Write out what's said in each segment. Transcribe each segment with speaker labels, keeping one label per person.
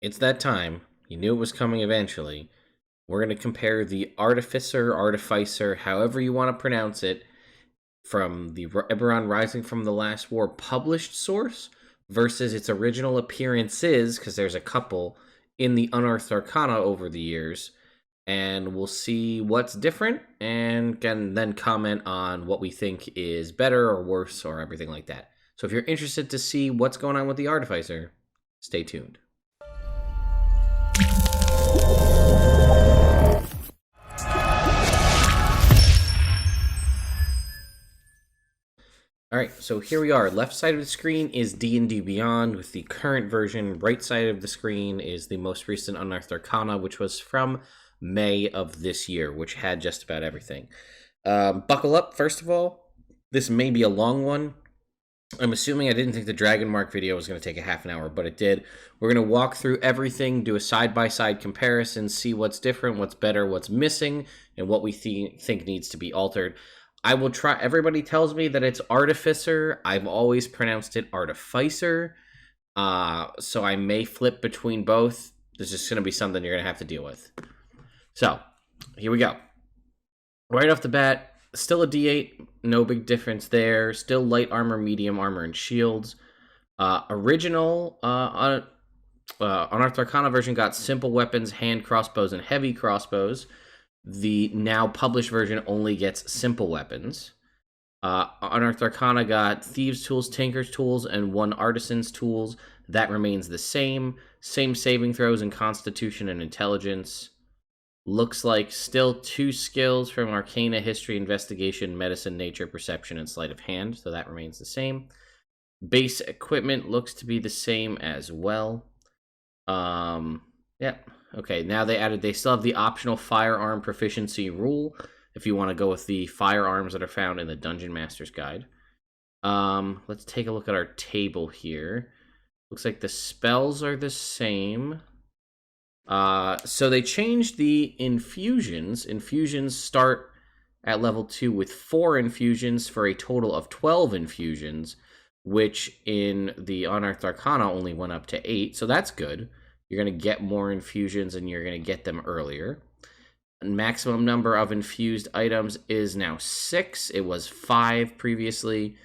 Speaker 1: It's that time. You knew it was coming eventually. We're going to compare the Artificer, Artificer, however you want to pronounce it, from the Eberron Rising from the Last War published source versus its original appearances, because there's a couple, in the Unearthed Arcana over the years. And we'll see what's different and can then comment on what we think is better or worse or everything like that. So if you're interested to see what's going on with the Artificer, stay tuned. All right, so here we are. Left side of the screen is D&D Beyond with the current version. Right side of the screen is the most recent Unearthed Arcana, which was from May of this year, which had just about everything. Buckle up, first of all. This may be a long one. I'm assuming I didn't think the Dragon Mark video was going to take a half an hour, but it did. We're going to walk through everything, do a side-by-side comparison, see what's different, what's better, what's missing, and what we think needs to be altered. I will try. Everybody tells me that it's Artificer. I've always pronounced it Artificer. So I may flip between both. There's just going to be something you're going to have to deal with. So, here we go. Right off the bat, still a D8. No big difference there. Still light armor, medium armor, and shields. Original Unearthed Arcana version got simple weapons, hand crossbows, and heavy crossbows. The now published version only gets simple weapons. Unearthed Arcana got Thieves' Tools, Tinker's Tools, and 1 Artisan's Tools. That remains the same. Same saving throws in Constitution and Intelligence. Looks like still 2 skills from Arcana, History, Investigation, Medicine, Nature, Perception, and Sleight of Hand. So that remains the same. Base equipment looks to be the same as well. Yeah. Okay, now they still have the optional firearm proficiency rule if you want to go with the firearms that are found in the Dungeon Master's Guide. Let's take a look at our table here. Looks like the spells are the same. So they changed the infusions. Infusions start at level 2 with 4 infusions for a total of 12 infusions, which in the Unearthed Arcana only went up to 8, so that's good. You're going to get more infusions and you're going to get them earlier. Maximum number of infused items is now 6. It was 5 previously.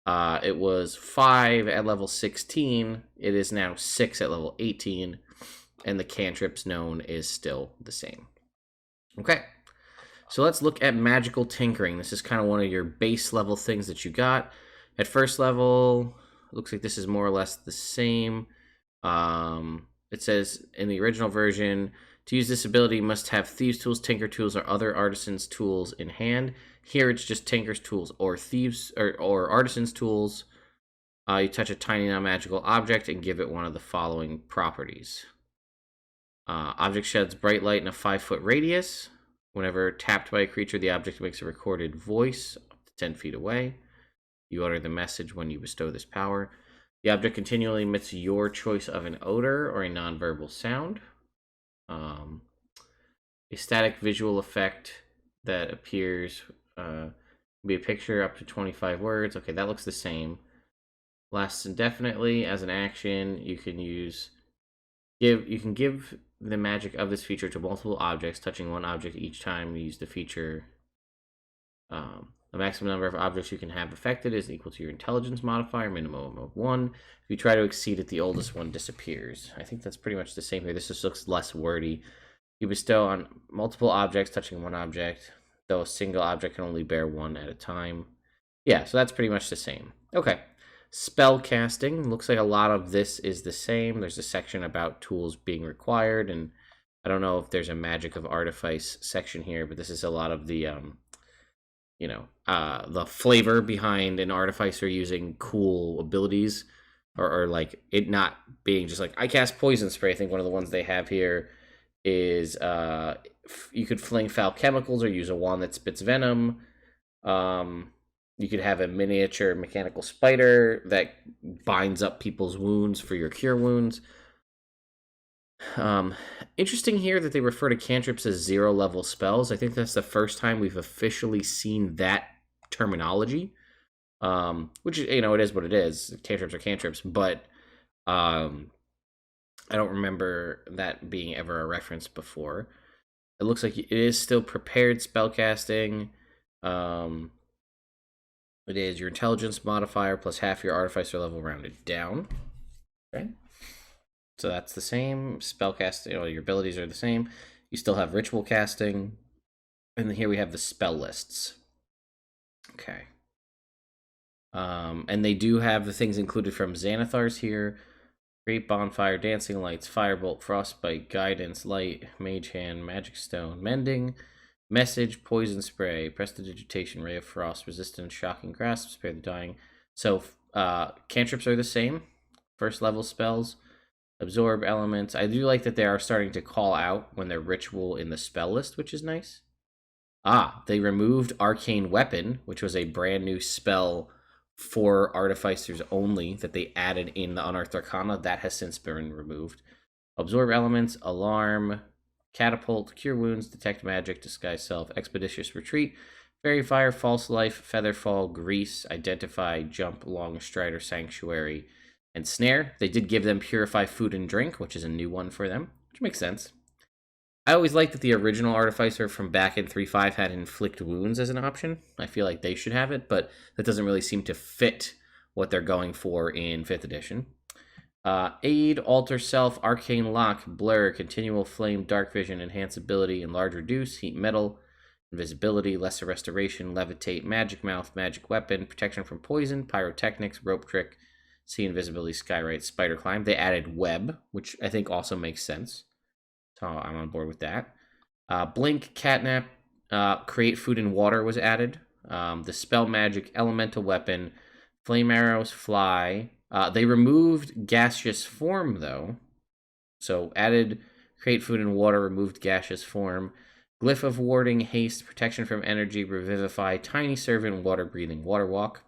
Speaker 1: It was 5 at level 16. It is now 6 at level 18. And the cantrips known is still the same. Okay. So let's look at magical tinkering. This is kind of one of your base level things that you got. At first level, it looks like this is more or less the same. It says in the original version, to use this ability, you must have Thieves' Tools, Tinker Tools, or other Artisan's Tools in hand. Here it's just Tinker's Tools or Thieves or Artisan's Tools. You touch a tiny non-magical object and give it one of the following properties. Object sheds bright light in a 5-foot radius. Whenever tapped by a creature, the object makes a recorded voice up to 10 feet away. You utter the message when you bestow this power. The object continually emits your choice of an odor or a nonverbal sound. A static visual effect that appears be a picture up to 25 words. Okay, that looks the same. Lasts indefinitely. As an action, you can give the magic of this feature to multiple objects, touching one object each time you use the feature. The maximum number of objects you can have affected is equal to your intelligence modifier, minimum of 1. If you try to exceed it, the oldest one disappears. I think that's pretty much the same here. This just looks less wordy. You bestow on multiple objects, touching one object, though a single object can only bear 1 at a time. Yeah, so that's pretty much the same. Okay. Spellcasting. Looks like a lot of this is the same. There's a section about tools being required, and I don't know if there's a Magic of Artifice section here, but this is a lot of the the flavor behind an artificer using cool abilities, or like it not being just like, I cast poison spray. I think one of the ones they have here is you could fling foul chemicals or use a wand that spits venom. You could have a miniature mechanical spider that binds up people's wounds for your cure wounds. Interesting here that they refer to cantrips as 0-level spells. I think that's the first time we've officially seen that terminology. Which, it is what it is. Cantrips are cantrips, but I don't remember that being ever a reference before. It looks like it is still prepared spellcasting. Um, it is your intelligence modifier plus half your artificer level rounded down. Okay. So that's the same. Spellcasting, your abilities are the same. You still have ritual casting. And then here we have the spell lists. Okay. And they do have the things included from Xanathar's here. Great Bonfire, Dancing Lights, Firebolt, Frostbite, Guidance, Light, Mage Hand, Magic Stone, Mending, Message, Poison Spray, Prestidigitation, Ray of Frost, Resistance, Shocking Grasp, Spare the Dying. So cantrips are the same. First level spells. Absorb elements. I do like that they are starting to call out when they're ritual in the spell list, which is nice. They removed Arcane Weapon, which was a brand new spell for artificers only that they added in the Unearthed Arcana. That has since been removed. Absorb elements, alarm, catapult, cure wounds, detect magic, disguise self, expeditious retreat, fairy fire, false life, featherfall, grease, identify, jump, long strider, sanctuary, and snare. They did give them purify food and drink, which is a new one for them, which makes sense. I always liked that the original Artificer from back in 3.5 had inflict wounds as an option. I feel like they should have it, but that doesn't really seem to fit what they're going for in 5th edition. Aid, alter self, arcane lock, blur, continual flame, dark vision, enhance ability, enlarge reduce, heat metal, invisibility, lesser restoration, levitate, magic mouth, magic weapon, protection from poison, pyrotechnics, rope trick, see invisibility, skywrite, spider climb. They added web, which I think also makes sense. So I'm on board with that. Blink, catnap, create food and water was added. The spell magic, elemental weapon, flame arrows, fly. They removed gaseous form though. So added create food and water, removed gaseous form. Glyph of warding, haste, protection from energy, revivify, tiny servant, water breathing, water walk.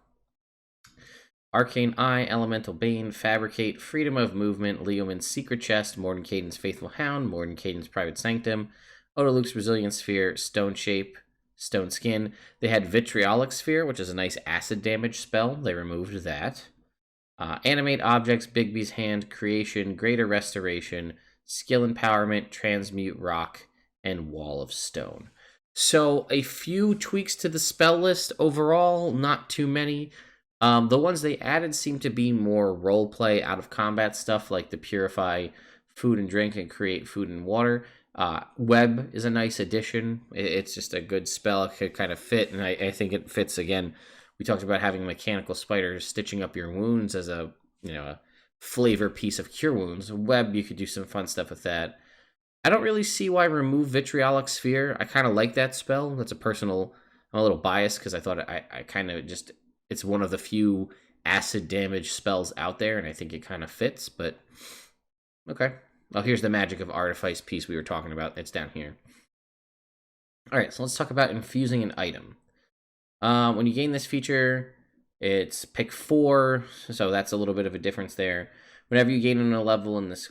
Speaker 1: Arcane Eye, Elemental Bane, Fabricate, Freedom of Movement, Leoman's Secret Chest, Mordenkainen's Faithful Hound, Mordenkainen's Private Sanctum, Odaluk's Resilient Sphere, Stone Shape, Stone Skin. They had Vitriolic Sphere, which is a nice acid damage spell. They removed that. Animate Objects, Bigby's Hand, Creation, Greater Restoration, Skill Empowerment, Transmute Rock, and Wall of Stone. So a few tweaks to the spell list overall, not too many. The ones they added seem to be more roleplay out of combat stuff, like the purify food and drink and create food and water. Web is a nice addition. It's just a good spell. It could kind of fit, and I think it fits again. We talked about having mechanical spiders stitching up your wounds as a flavor piece of cure wounds. Web, you could do some fun stuff with that. I don't really see why remove Vitriolic Sphere. I kind of like that spell. That's I'm a little biased because I thought I kind of just, it's one of the few acid damage spells out there, and I think it kind of fits, but okay. Well, here's the magic of artifice piece we were talking about. It's down here. All right, so let's talk about infusing an item. When you gain this feature, it's pick 4, so that's a little bit of a difference there. Whenever you gain a level in this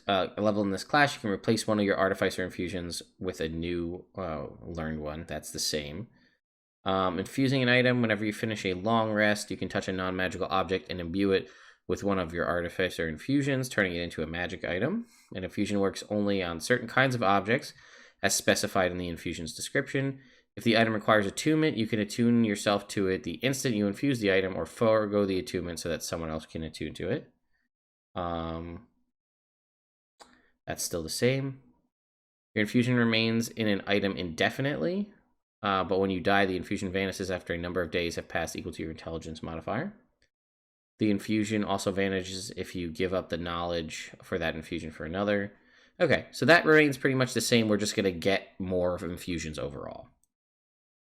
Speaker 1: class, you can replace one of your artificer infusions with a new learned one. That's the same. Infusing an item, whenever you finish a long rest, you can touch a non-magical object and imbue it with one of your artificer infusions, turning it into a magic item. An infusion works only on certain kinds of objects, as specified in the infusion's description. If the item requires attunement, you can attune yourself to it the instant you infuse the item, or forego the attunement so that someone else can attune to it. That's still the same. Your infusion remains in an item indefinitely, but when you die, the infusion vanishes after a number of days have passed equal to your intelligence modifier. The infusion also vanishes if you give up the knowledge for that infusion for another. Okay, so that remains pretty much the same. We're just going to get more of infusions overall.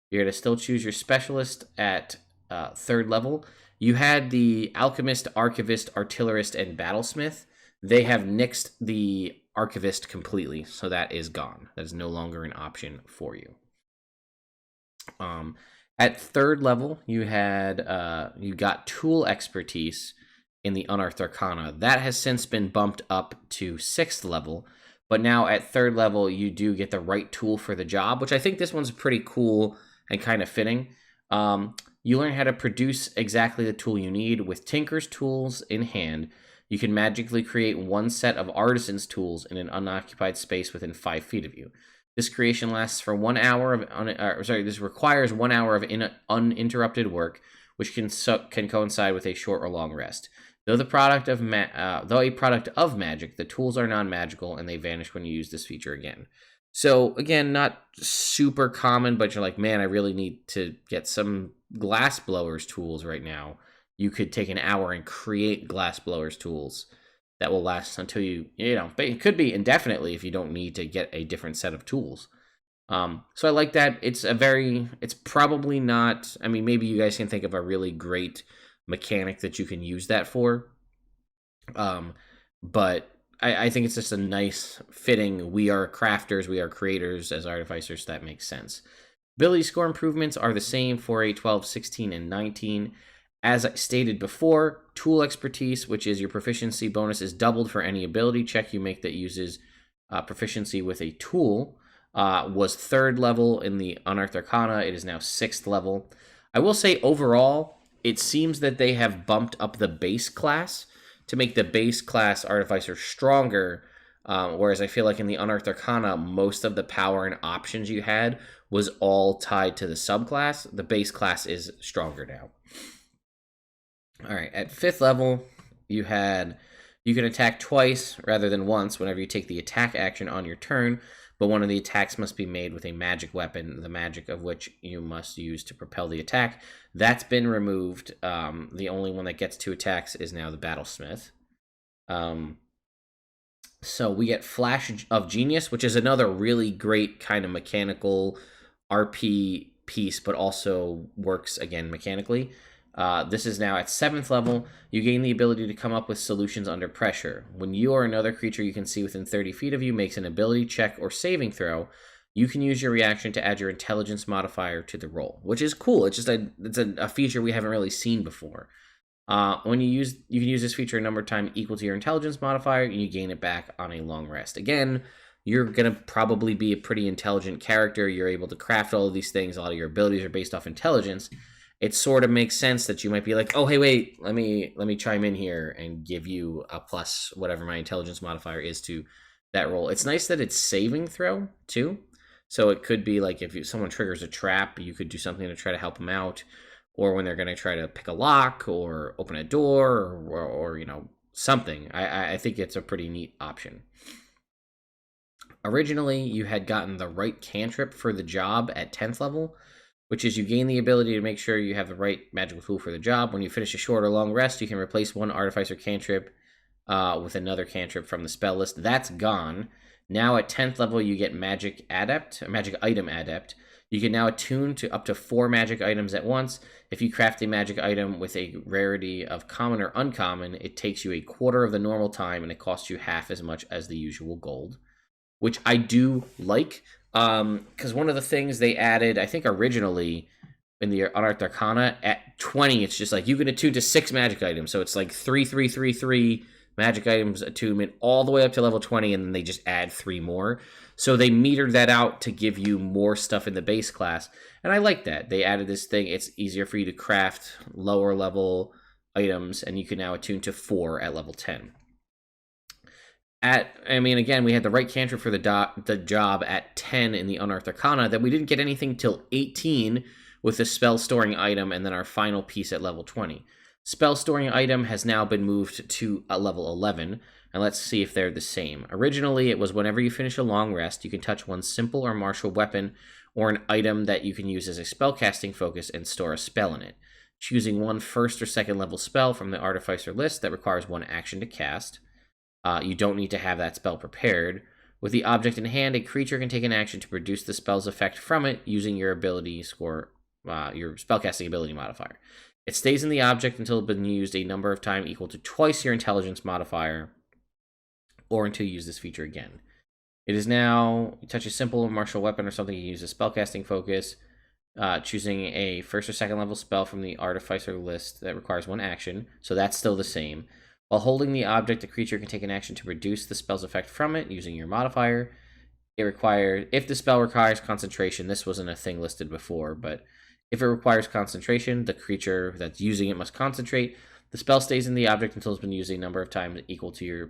Speaker 1: You're going to still choose your specialist at 3rd level. You had the Alchemist, Archivist, Artillerist, and Battlesmith. They have nixed the Archivist completely, so that is gone. That is no longer an option for you. At 3rd level, you got Tool Expertise in the Unearthed Arcana. That has since been bumped up to 6th level, but now at 3rd level, you do get the right tool for the job, which I think this one's pretty cool and kind of fitting. You learn how to produce exactly the tool you need with Tinker's tools in hand. You can magically create one set of artisan's tools in an unoccupied space within 5 feet of you. This creation lasts for 1 hour of this requires 1 hour of uninterrupted work, which can coincide with a short or long rest. Though a product of magic, the tools are non-magical and they vanish when you use this feature again. So again, not super common, but you're like, man, I really need to get some glass blowers tools right now. You could take an hour and create glass blowers tools that will last until but it could be indefinitely if you don't need to get a different set of tools. So I like that. It's probably not, I mean, maybe you guys can think of a really great mechanic that you can use that for. But I think it's just a nice fitting, we are crafters, we are creators as artificers, so that makes sense. Ability score improvements are the same for 8, 12, 16, and 19. As I stated before, tool expertise, which is your proficiency bonus, is doubled for any ability check you make that uses proficiency with a tool. Was 3rd level in the Unearthed Arcana. It is now 6th level. I will say overall, it seems that they have bumped up the base class to make the base class Artificer stronger, whereas I feel like in the Unearthed Arcana, most of the power and options you had was all tied to the subclass. The base class is stronger now. All right, at 5th level, you can attack twice rather than once whenever you take the attack action on your turn, but one of the attacks must be made with a magic weapon, the magic of which you must use to propel the attack. That's been removed. The only one that gets 2 attacks is now the Battlesmith. So we get Flash of Genius, which is another really great kind of mechanical RP piece, but also works, again, mechanically. This is now at 7th level. You gain the ability to come up with solutions under pressure. When you or another creature you can see within 30 feet of you makes an ability check or saving throw, you can use your reaction to add your intelligence modifier to the roll, which is cool. It's just a feature we haven't really seen before. You can use this feature a number of times equal to your intelligence modifier, and you gain it back on a long rest. Again, you're going to probably be a pretty intelligent character. You're able to craft all of these things. A lot of your abilities are based off intelligence. It sort of makes sense that you might be like, oh, hey, wait, let me chime in here and give you a plus whatever my intelligence modifier is to that roll. It's nice that it's saving throw, too. So it could be like if someone triggers a trap, you could do something to try to help them out. Or when they're going to try to pick a lock or open a door or something. I think it's a pretty neat option. Originally, you had gotten the right cantrip for the job at 10th level, which is you gain the ability to make sure you have the right magical tool for the job. When you finish a short or long rest, you can replace one Artificer cantrip with another cantrip from the spell list. That's gone. Now at 10th level, you get Magic Item Adept. You can now attune to up to 4 magic items at once. If you craft a magic item with a rarity of common or uncommon, it takes you a quarter of the normal time and it costs you half as much as the usual gold, which I do like. Because one of the things they added, I think originally in the Unearthed Arcana, at 20, it's just like you can attune to 6 magic items. So it's like 3, 3, 3, 3 magic items attunement all the way up to level 20, and then they just add 3 more. So they metered that out to give you more stuff in the base class. And I like that. They added this thing. It's easier for you to craft lower level items, and you can now attune to 4 at level 10. Again, we had the right cantrip for the job at 10 in the Unearthed Arcana, that we didn't get anything till 18 with the spell storing item, and then our final piece at level 20. Spell storing item has now been moved to a level 11, and let's see if they're the same. Originally, it was whenever you finish a long rest, you can touch one simple or martial weapon or an item that you can use as a spellcasting focus and store a spell in it. Choosing one 1st or 2nd level spell from the Artificer list that requires 1 action to cast. You don't need to have that spell prepared. With the object in hand, a creature can take an action to produce the spell's effect from it using your ability score, your spellcasting ability modifier. It stays in the object until it's been used a number of times equal to twice your intelligence modifier, or until you use this feature again. It is now, you touch a simple martial weapon or something, you use a spellcasting focus, choosing a 1st or 2nd level spell from the Artificer list that requires 1 action, so that's still the same. While holding the object, the creature can take an action to reduce the spell's effect from it using your modifier. If the spell requires concentration, this wasn't a thing listed before, but if it requires concentration, the creature that's using it must concentrate. The spell stays in the object until it's been used a number of times equal to your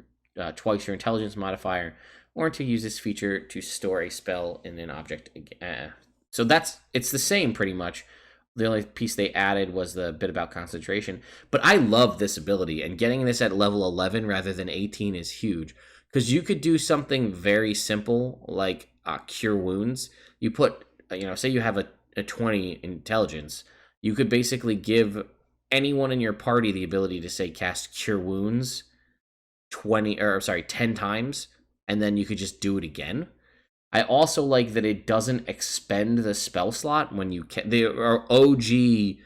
Speaker 1: twice your intelligence modifier, or to use this feature to store a spell in an object. So it's the same pretty much. The only piece they added was the bit about concentration. But I love this ability, and getting this at level 11 rather than 18 is huge. Because you could do something very simple like Cure Wounds. You put, say you have a 20 intelligence. You could basically give anyone in your party the ability to, say, cast Cure Wounds 10 times, and then you could just do it again. I also like that it doesn't expend the spell slot when you can. The OG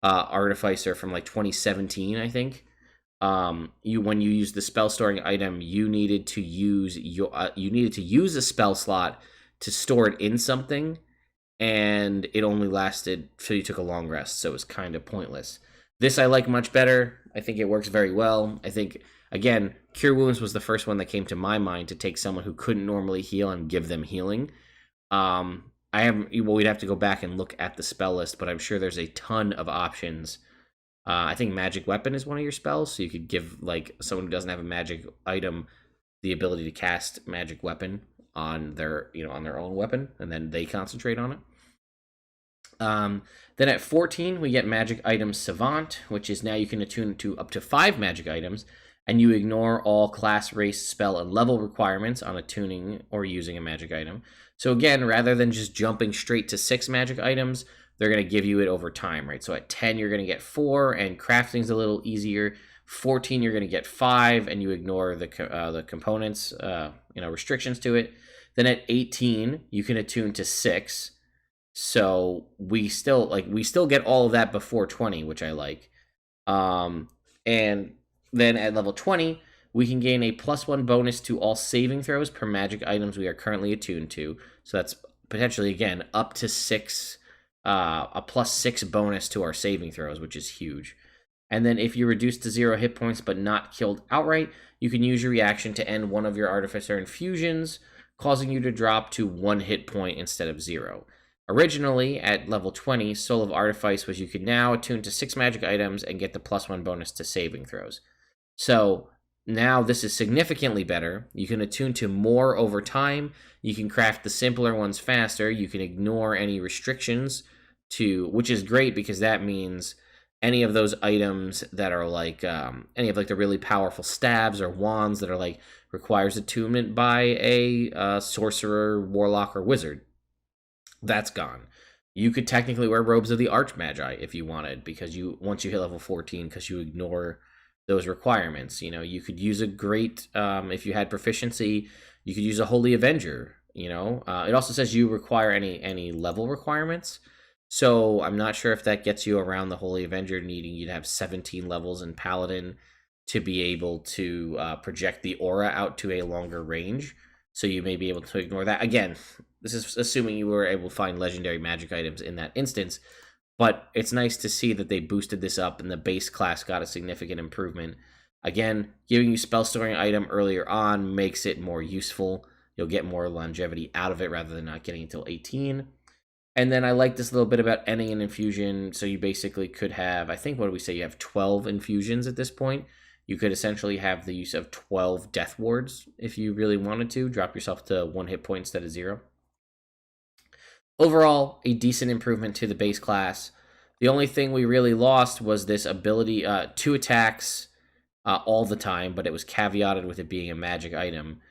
Speaker 1: Artificer from like 2017, I think. When you use the spell storing item, you needed to use a spell slot to store it in something, and it only lasted so you took a long rest, so it was kind of pointless. This I like much better. I think it works very well. I think, again, Cure Wounds was the first one that came to my mind to take someone who couldn't normally heal and give them healing. We'd have to go back and look at the spell list, but I'm sure there's a ton of options. I think Magic Weapon is one of your spells, so you could give like someone who doesn't have a magic item the ability to cast Magic Weapon on their own weapon, and then they concentrate on it. Then at 14, we get Magic Item Savant, which is now you can attune to up to 5 magic items, and you ignore all class, race, spell, and level requirements on attuning or using a magic item. So again, rather than just jumping straight to 6 magic items, they're going to give you it over time, right? So at 10, you're going to get 4, and crafting's a little easier. 14, you're going to get 5, and you ignore the components, restrictions to it. Then at 18, you can attune to 6. So we still get all of that before 20, which I like. And then at level 20, we can gain a +1 bonus to all saving throws per magic items we are currently attuned to. So that's potentially, again, up to 6, a +6 bonus to our saving throws, which is huge. And then if you're reduced to 0 hit points but not killed outright, you can use your reaction to end one of your Artificer infusions, causing you to drop to 1 hit point instead of 0. Originally, at level 20, Soul of Artifice was you could now attune to 6 magic items and get the +1 bonus to saving throws. So now this is significantly better. You can attune to more over time. You can craft the simpler ones faster. You can ignore any restrictions which is great because that means any of those items that are like any of like the really powerful staves or wands that are like requires attunement by a sorcerer, warlock, or wizard. That's gone. You could technically wear Robes of the Archmagi if you wanted, because once you hit level 14, because you ignore those requirements. You could use a great, if you had proficiency, you could use a Holy Avenger. It also says you require any level requirements. So I'm not sure if that gets you around the Holy Avenger needing you to have 17 levels in Paladin to be able to project the aura out to a longer range. So you may be able to ignore that. Again, this is assuming you were able to find legendary magic items in that instance. But it's nice to see that they boosted this up and the base class got a significant improvement. Again, giving you spell storing item earlier on makes it more useful. You'll get more longevity out of it rather than not getting until 18. And then I like this little bit about ending an infusion. So you basically could have, I think, what do we say? You have 12 infusions at this point. You could essentially have the use of 12 death wards if you really wanted to. Drop yourself to 1 hit point instead of 0. Overall, a decent improvement to the base class. The only thing we really lost was this ability, 2 attacks all the time, but it was caveated with it being a magic item.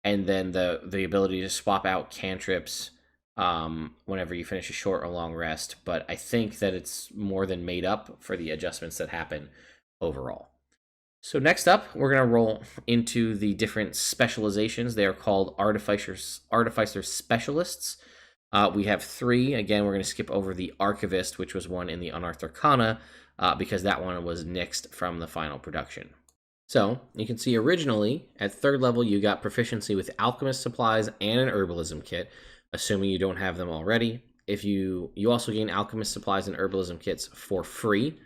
Speaker 1: And then the ability to swap out cantrips whenever you finish a short or long rest. But I think that it's more than made up for the adjustments that happen overall. So next up, we're going to roll into the different specializations. They are called Artificer Specialists. We have 3. Again, we're going to skip over the Archivist, which was one in the Unearthed Arcana, because that one was nixed from the final production. So you can see originally, at 3rd level, you got proficiency with Alchemist supplies and an Herbalism kit, assuming you don't have them already. If you also gain Alchemist supplies and Herbalism kits for free.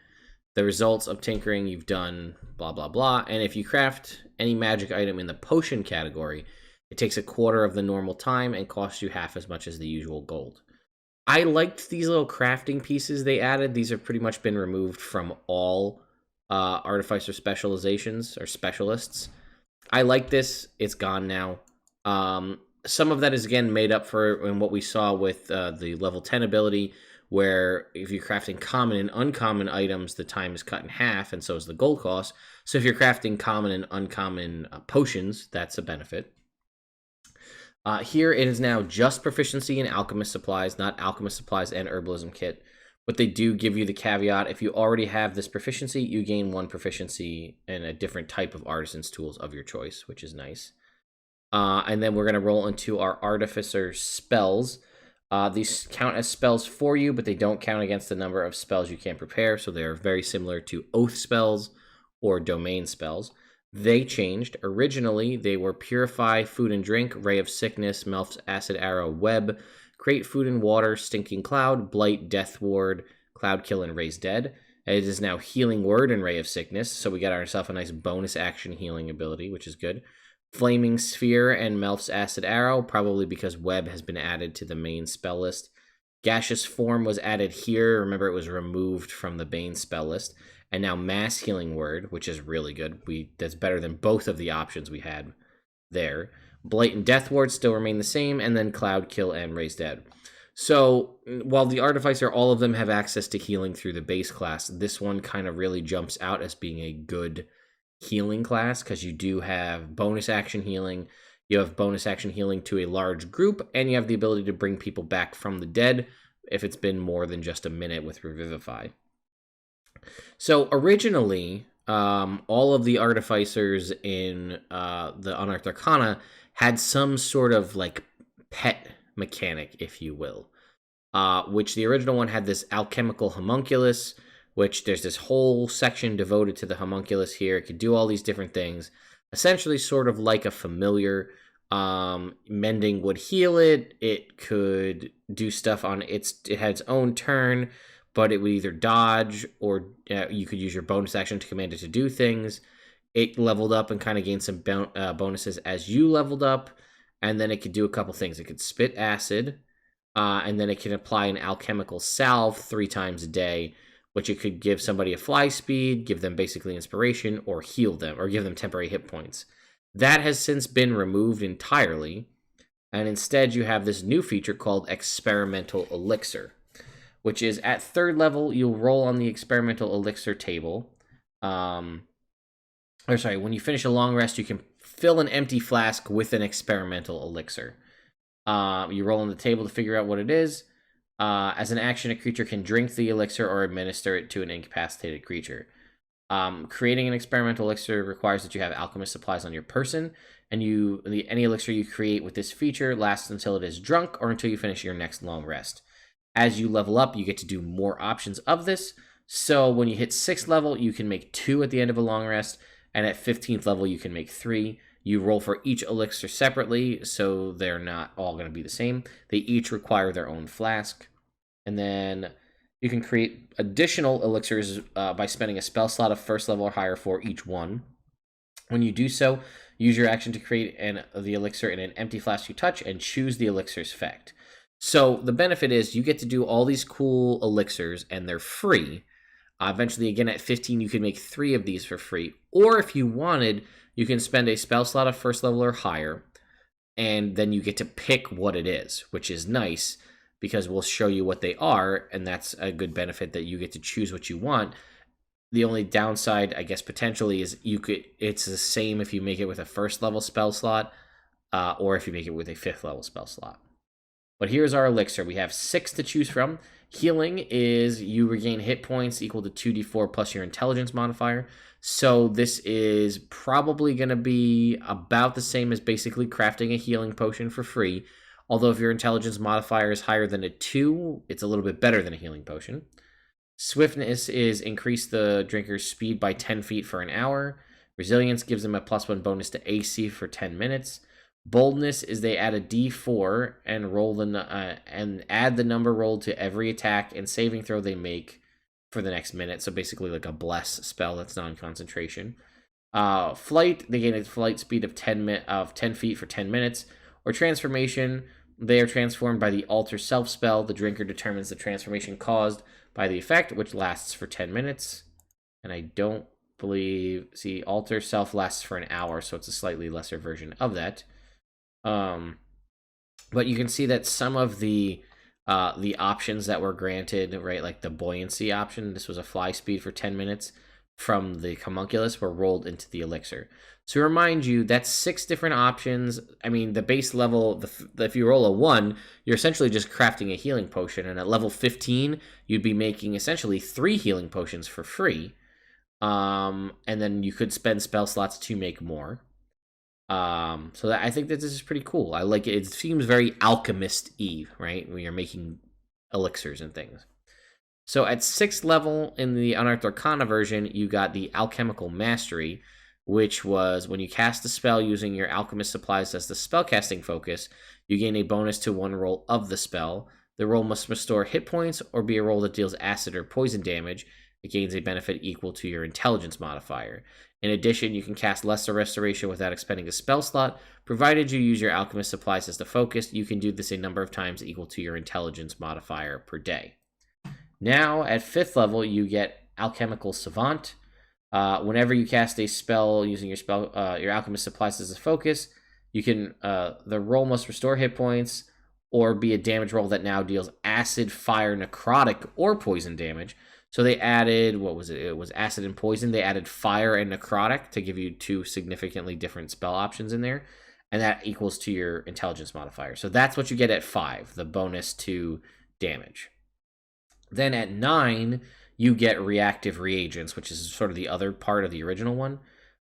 Speaker 1: The results of tinkering, you've done blah, blah, blah. And if you craft any magic item in the potion category, it takes a quarter of the normal time and costs you half as much as the usual gold. I liked these little crafting pieces they added. These have pretty much been removed from all Artificer specializations or specialists. I like this. It's gone now. Some of that is again made up for in what we saw with the level 10 ability, where if you're crafting common and uncommon items, the time is cut in half, and so is the gold cost. So if you're crafting common and uncommon potions, that's a benefit. Here it is now just proficiency in alchemist supplies, not alchemist supplies and herbalism kit. But they do give you the caveat, if you already have this proficiency, you gain 1 proficiency in a different type of artisan's tools of your choice, which is nice. And then we're going to roll into our artificer spells. These count as spells for you, but they don't count against the number of spells you can prepare, so they're very similar to oath spells or domain spells. They changed. Originally, they were Purify, Food and Drink, Ray of Sickness, Melf's Acid Arrow, Web, Create Food and Water, Stinking Cloud, Blight, Death Ward, Cloud Kill, and Raise Dead. It is now Healing Word and Ray of Sickness, so we got ourselves a nice bonus action healing ability, which is good. Flaming Sphere and Melf's Acid Arrow, probably because Web has been added to the main spell list. Gaseous Form was added here. Remember, it was removed from the main spell list. And now Mass Healing Word, which is really good. That's better than both of the options we had there. Blight and Death Ward still remain the same, and then Cloud Kill and Raise Dead. So while the Artificer, all of them have access to healing through the base class, this one kind of really jumps out as being a good healing class, because you do have bonus action healing, you have bonus action healing to a large group, and you have the ability to bring people back from the dead if it's been more than just a minute with Revivify. So originally, all of the Artificers in the Unearthed Arcana had some sort of like pet mechanic, if you will, which the original one had this alchemical homunculus, which there's this whole section devoted to the homunculus here. It could do all these different things, essentially sort of like a familiar. Mending would heal it. It could do stuff on it had its own turn, but it would either dodge or you could use your bonus action to command it to do things. It leveled up and kind of gained some bonuses as you leveled up, and then it could do a couple things. It could spit acid, and then it can apply an alchemical salve 3 times a day, which it could give somebody a fly speed, give them basically inspiration, or heal them, or give them temporary hit points. That has since been removed entirely, and instead you have this new feature called Experimental Elixir, which is at 3rd level, you'll roll on the Experimental Elixir table. When you finish a long rest, you can fill an empty flask with an Experimental Elixir. You roll on the table to figure out what it is. As an action, a creature can drink the elixir or administer it to an incapacitated creature. Creating an experimental elixir requires that you have alchemist supplies on your person, and any elixir you create with this feature lasts until it is drunk or until you finish your next long rest. As you level up, you get to do more options of this. So when you hit 6th level, you can make 2 at the end of a long rest, and at 15th level, you can make 3. You roll for each elixir separately, so they're not all going to be the same. They each require their own flask. And then you can create additional elixirs by spending a spell slot of 1st level or higher for each one. When you do so, use your action to create the elixir in an empty flask you touch and choose the elixir's effect. So the benefit is you get to do all these cool elixirs, and they're free. Eventually, again, at 15, you can make 3 of these for free. Or if you wanted, you can spend a spell slot of 1st level or higher, and then you get to pick what it is, which is nice, because we'll show you what they are, and that's a good benefit, that you get to choose what you want. The only downside, I guess, potentially is it's the same if you make it with a 1st level spell slot, or if you make it with a 5th level spell slot. But here's our elixir. We have 6 to choose from. Healing is you regain hit points equal to 2d4 plus your intelligence modifier. So this is probably going to be about the same as basically crafting a healing potion for free. Although if your intelligence modifier is higher than a 2, it's a little bit better than a healing potion. Swiftness is increase the drinker's speed by 10 feet for an hour. Resilience gives them a +1 bonus to AC for 10 minutes. Boldness is they add a d4 and roll and add the number rolled to every attack and saving throw they make for the next minute. So basically like a bless spell that's non-concentration. Flight, they gain a flight speed of 10 feet for 10 minutes. Or transformation, they are transformed by the alter self spell. The drinker determines the transformation caused by the effect, which lasts for 10 minutes. And I don't believe, see, alter self lasts for an hour, so it's a slightly lesser version of that. But you can see that some of the options that were granted, right, like the buoyancy option, this was a fly speed for 10 minutes from the homunculus, were rolled into the elixir. So remind you, that's 6 different options. I mean, the base level, if you roll a 1, you're essentially just crafting a healing potion, and at level 15, you'd be making essentially 3 healing potions for free. And then you could spend spell slots to make more. So I think that this is pretty cool. I like it. It seems very Alchemist-y, right? When you're making elixirs and things. So at 6th level in the Unearthed Arcana version, you got the Alchemical Mastery, which was when you cast a spell using your Alchemist supplies as the spellcasting focus, you gain a bonus to 1 roll of the spell. The roll must restore hit points or be a roll that deals acid or poison damage. It gains a benefit equal to your intelligence modifier. In addition, you can cast Lesser Restoration without expending a spell slot, provided you use your Alchemist supplies as the focus. You can do this a number of times equal to your intelligence modifier per day. Now, at 5th level, you get Alchemical Savant. Whenever you cast a spell using your Alchemist supplies as a focus, you can the roll must restore hit points or be a damage roll that now deals acid, fire, necrotic, or poison damage. So they added, what was it? It was acid and poison. They added fire and necrotic to give you 2 significantly different spell options in there. And that equals to your intelligence modifier. So that's what you get at 5, the bonus to damage. Then at 9, you get reactive reagents, which is sort of the other part of the original one.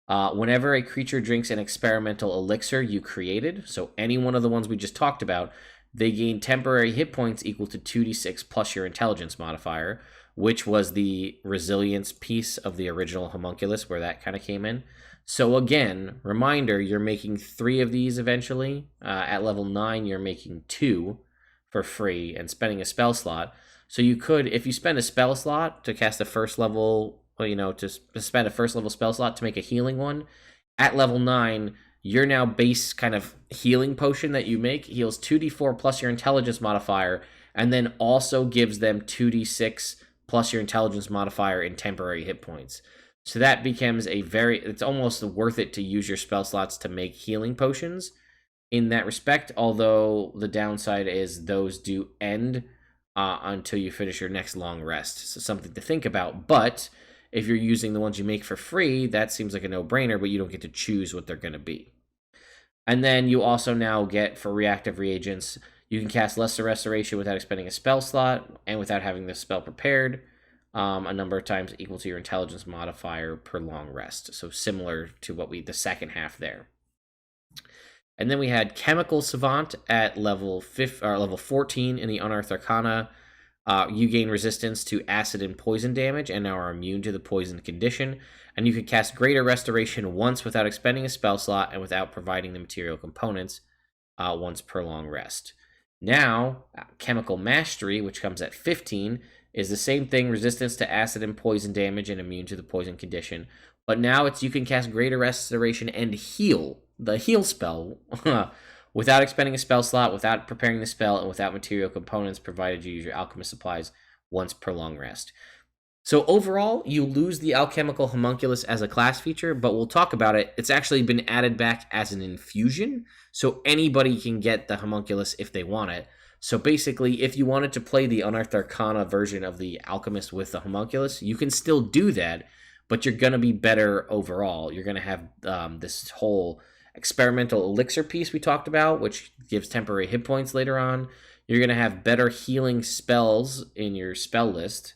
Speaker 1: Whenever a creature drinks an experimental elixir you created, so any one of the ones we just talked about, they gain temporary hit points equal to 2d6 plus your intelligence modifier, which was the resilience piece of the original homunculus where that kind of came in. So again, reminder, you're making 3 of these eventually. At level 9, you're making 2 for free and spending a spell slot. So you could, if you spend a spell slot to cast a first level, to spend a first level spell slot to make a healing one, at level 9, your now base kind of healing potion that you make heals 2d4 plus your intelligence modifier, and then also gives them 2d6 plus your intelligence modifier in temporary hit points. So that becomes it's almost worth it to use your spell slots to make healing potions in that respect, although the downside is those do end until you finish your next long rest. So something to think about. But if you're using the ones you make for free, that seems like a no-brainer, but you don't get to choose what they're going to be. And then you also now get, for reactive reagents, you can cast Lesser Restoration without expending a spell slot and without having the spell prepared a number of times equal to your intelligence modifier per long rest. So similar to the second half there. And then we had Chemical Savant at level 14 in the Unearthed Arcana. You gain resistance to acid and poison damage and now are immune to the poison condition. And you can cast Greater Restoration once without expending a spell slot and without providing the material components once per long rest. Now, Chemical Mastery, which comes at 15, is the same thing, resistance to acid and poison damage and immune to the poison condition. But now you can cast Greater Restoration and heal, the heal spell, without expending a spell slot, without preparing the spell, and without material components, provided you use your alchemist supplies once per long rest. So overall, you lose the alchemical homunculus as a class feature, but we'll talk about it. It's actually been added back as an infusion, so anybody can get the homunculus if they want it. So basically, if you wanted to play the Unearthed Arcana version of the Alchemist with the homunculus, you can still do that, but you're going to be better overall. You're going to have this whole experimental elixir piece we talked about, which gives temporary hit points later on. You're going to have better healing spells in your spell list.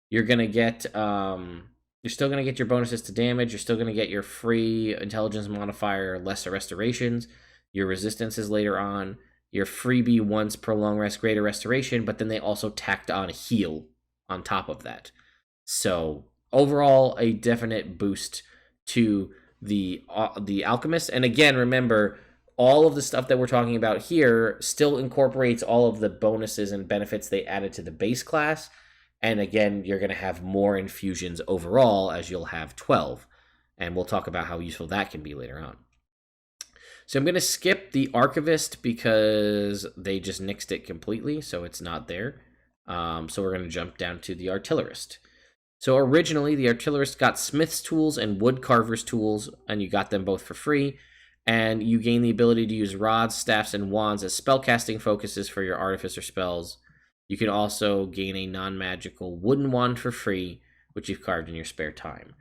Speaker 1: You're going to get, you're still going to get your bonuses to damage. You're still going to get your free intelligence modifier, lesser restorations, your resistances later on, your freebie once per long rest, greater restoration, but then they also tacked on a heal on top of that. So overall, a definite boost to the Alchemist. And again, remember, all of the stuff that we're talking about here still incorporates all of the bonuses and benefits they added to the base class. And again, you're going to have more infusions overall, as you'll have 12. And we'll talk about how useful that can be later on. So I'm going to skip the Archivist because they just nixed it completely, so it's not there. So we're going to jump down to the Artillerist. So originally, the Artillerist got Smith's tools and Woodcarver's tools, and you got them both for free. And you gain the ability to use rods, staffs, and wands as spellcasting focuses for your Artificer spells. You can also gain a non-magical wooden wand for free, which you've carved in your spare time.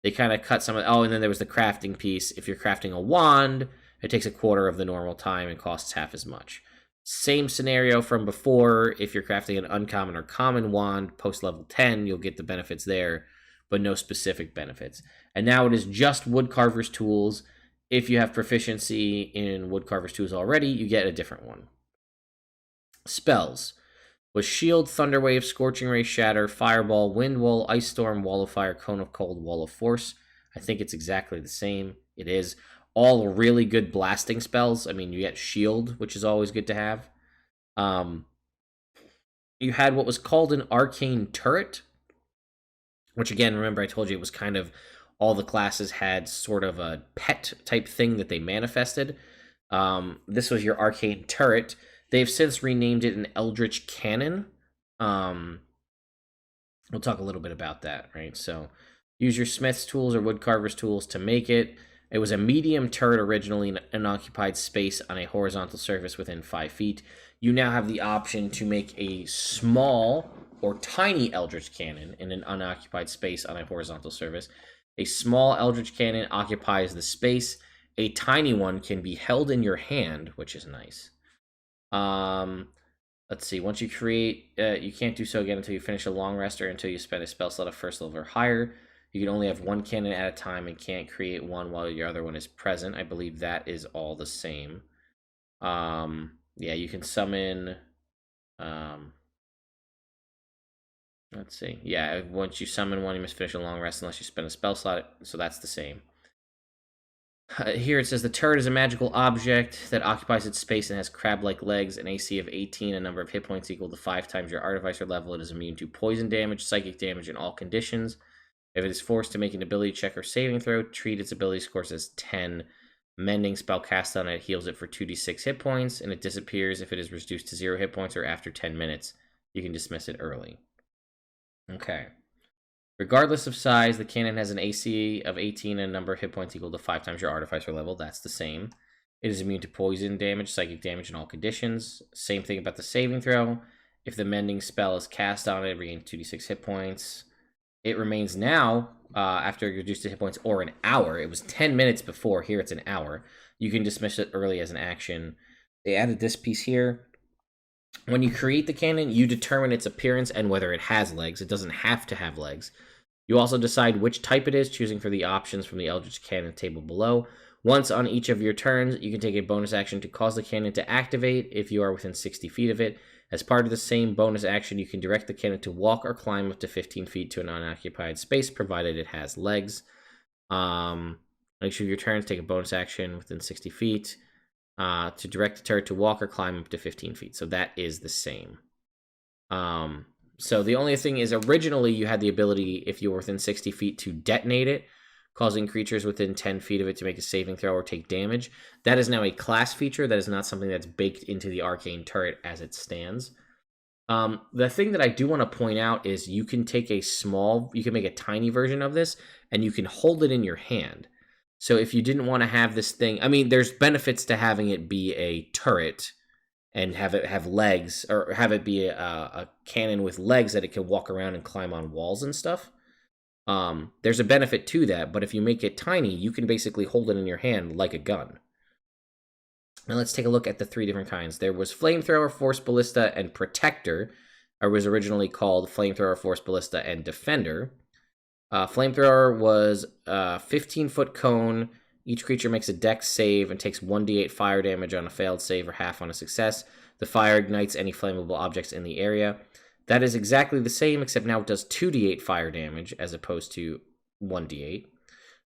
Speaker 1: They kind of cut some of... Oh, and then there was the crafting piece. If you're crafting a wand, it takes a quarter of the normal time and costs half as much. Same scenario from before. If you're crafting an uncommon or common wand post level 10, you'll get the benefits there, but no specific benefits. And now it is just Woodcarver's tools. If you have proficiency in Woodcarver's tools already, you get a different one. Spells was Shield, Thunderwave, Scorching Ray, Shatter, Fireball, Wind Wall, Ice Storm, Wall of Fire, Cone of Cold, Wall of Force. I think it's exactly the same. It is. All really good blasting spells. I mean, you get Shield, which is always good to have. You had what was called an Arcane Turret, which, again, remember I told you it was kind of all the classes had sort of a pet type thing that they manifested. This was your Arcane Turret. They've since renamed it an Eldritch Cannon. We'll talk a little bit about that, right? So use your Smith's tools or Woodcarver's tools to make it. It was a medium turret originally in an occupied space on a horizontal surface within 5 feet. You now have the option to make a small or tiny Eldritch Cannon in an unoccupied space on a horizontal surface. A small Eldritch Cannon occupies the space. A tiny one can be held in your hand, which is nice. Let's see. Once you create, you can't do so again until you finish a long rest or until you spend a spell slot of first level or higher. You can only have one cannon at a time and can't create one while your other one is present. I believe that is all the same. Yeah, you can summon... let's see. Yeah, once you summon one, you must finish a long rest unless you spend a spell slot. So that's the same. Here it says the turret is a magical object that occupies its space and has crab-like legs, an AC of 18, a number of hit points equal to 5 times your Artificer level. It is immune to poison damage, psychic damage, in all conditions. If it is forced to make an ability check or saving throw, treat its ability scores as 10. Mending spell cast on it heals it for 2d6 hit points, and it disappears if it is reduced to 0 hit points or after 10 minutes. You can dismiss it early. Okay. Regardless of size, the cannon has an AC of 18 and a number of hit points equal to 5 times your Artificer level. That's the same. It is immune to poison damage, psychic damage in all conditions. Same thing about the saving throw. If the mending spell is cast on it, regain 2d6 hit points. It remains now, after reduced to hit points, or an hour. It was 10 minutes before. Here it's an hour. You can dismiss it early as an action. They added this piece here. When you create the cannon, you determine its appearance and whether it has legs. It doesn't have to have legs. You also decide which type it is, choosing for the options from the Eldritch Cannon table below. Once on each of your turns, you can take a bonus action to cause the cannon to activate if you are within 60 feet of it. As part of the same bonus action, you can direct the cannon to walk or climb up to 15 feet to an unoccupied space, provided it has legs. Each of your turns, take a bonus action within 60 feet to direct the turret to walk or climb up to 15 feet. So that is the same. So the only thing is, originally you had the ability, if you were within 60 feet, to detonate it, causing creatures within 10 feet of it to make a saving throw or take damage. That is now a class feature. That is not something that's baked into the Arcane Turret as it stands. The thing that I do want to point out is you can take you can make a tiny version of this, and you can hold it in your hand. So if you didn't want to have this thing, I mean, there's benefits to having it be a turret and have it have legs, or have it be a cannon with legs that it can walk around and climb on walls and stuff. There's a benefit to that, but if you make it tiny, you can basically hold it in your hand like a gun. Now let's take a look at the 3 different kinds. There was Flamethrower, Force Ballista, and Protector. It was originally called Flamethrower, Force Ballista, and Defender. Flamethrower was a 15-foot cone. Each creature makes a dex save and takes 1d8 fire damage on a failed save or half on a success. The fire ignites any flammable objects in the area. That is exactly the same, except now it does 2d8 fire damage as opposed to 1d8.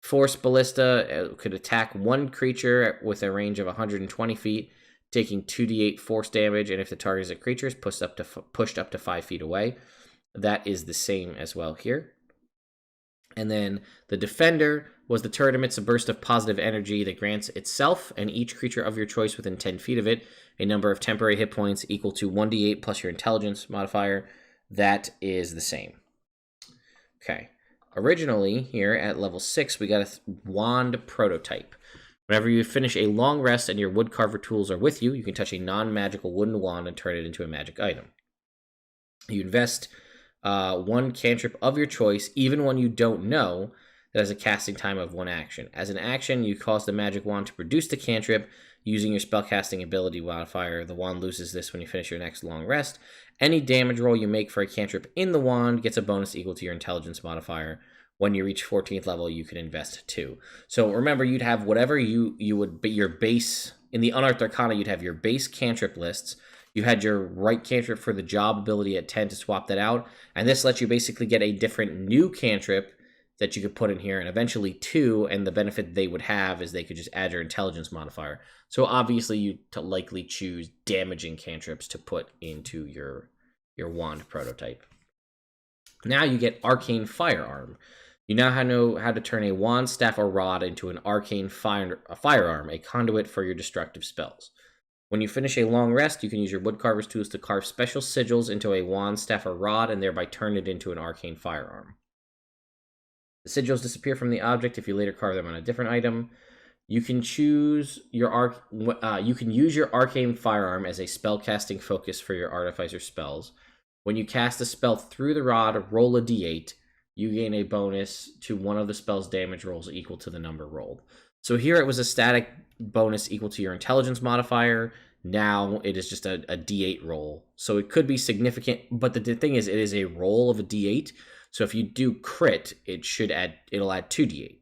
Speaker 1: Force Ballista could attack one creature with a range of 120 feet, taking 2d8 force damage, and if the target is a creature, is pushed up to 5 feet away. That is the same as well here. And then the Defender was the turret emits a burst of positive energy that grants itself and each creature of your choice within 10 feet of it a number of temporary hit points equal to 1d8 plus your intelligence modifier. That is the same. Okay. Originally, here at level 6, we got a wand prototype. Whenever you finish a long rest and your woodcarver tools are with you, you can touch a non-magical wooden wand and turn it into a magic item. You invest one cantrip of your choice, even one you don't know, that has a casting time of 1 action. As an action, you cause the magic wand to produce the cantrip using your spellcasting ability modifier. The wand loses this when you finish your next long rest. Any damage roll you make for a cantrip in the wand gets a bonus equal to your intelligence modifier. When you reach 14th level, you can invest 2. So remember, you'd have whatever you would be your base in the Unearthed Arcana. You'd have your base cantrip lists. You had your right cantrip for the job ability at 10 to swap that out, and this lets you basically get a different new cantrip that you could put in here, and eventually 2. And the benefit they would have is they could just add your intelligence modifier. So obviously, you likely choose damaging cantrips to put into your wand prototype. Now you get arcane firearm. You now know how to turn a wand, staff, or rod into an arcane firearm, a conduit for your destructive spells. When you finish a long rest, you can use your woodcarver's tools to carve special sigils into a wand, staff, or rod, and thereby turn it into an arcane firearm. The sigils disappear from the object if you later carve them on a different item. You can choose your you can use your arcane firearm as a spellcasting focus for your artificer spells. When you cast a spell through the rod, roll a d8. You gain a bonus to one of the spell's damage rolls equal to the number rolled. So here it was a static bonus equal to your intelligence modifier. Now it is just a d8 roll. So it could be significant, but the thing is, it is a roll of a d8. So if you do crit, it'll add 2d8.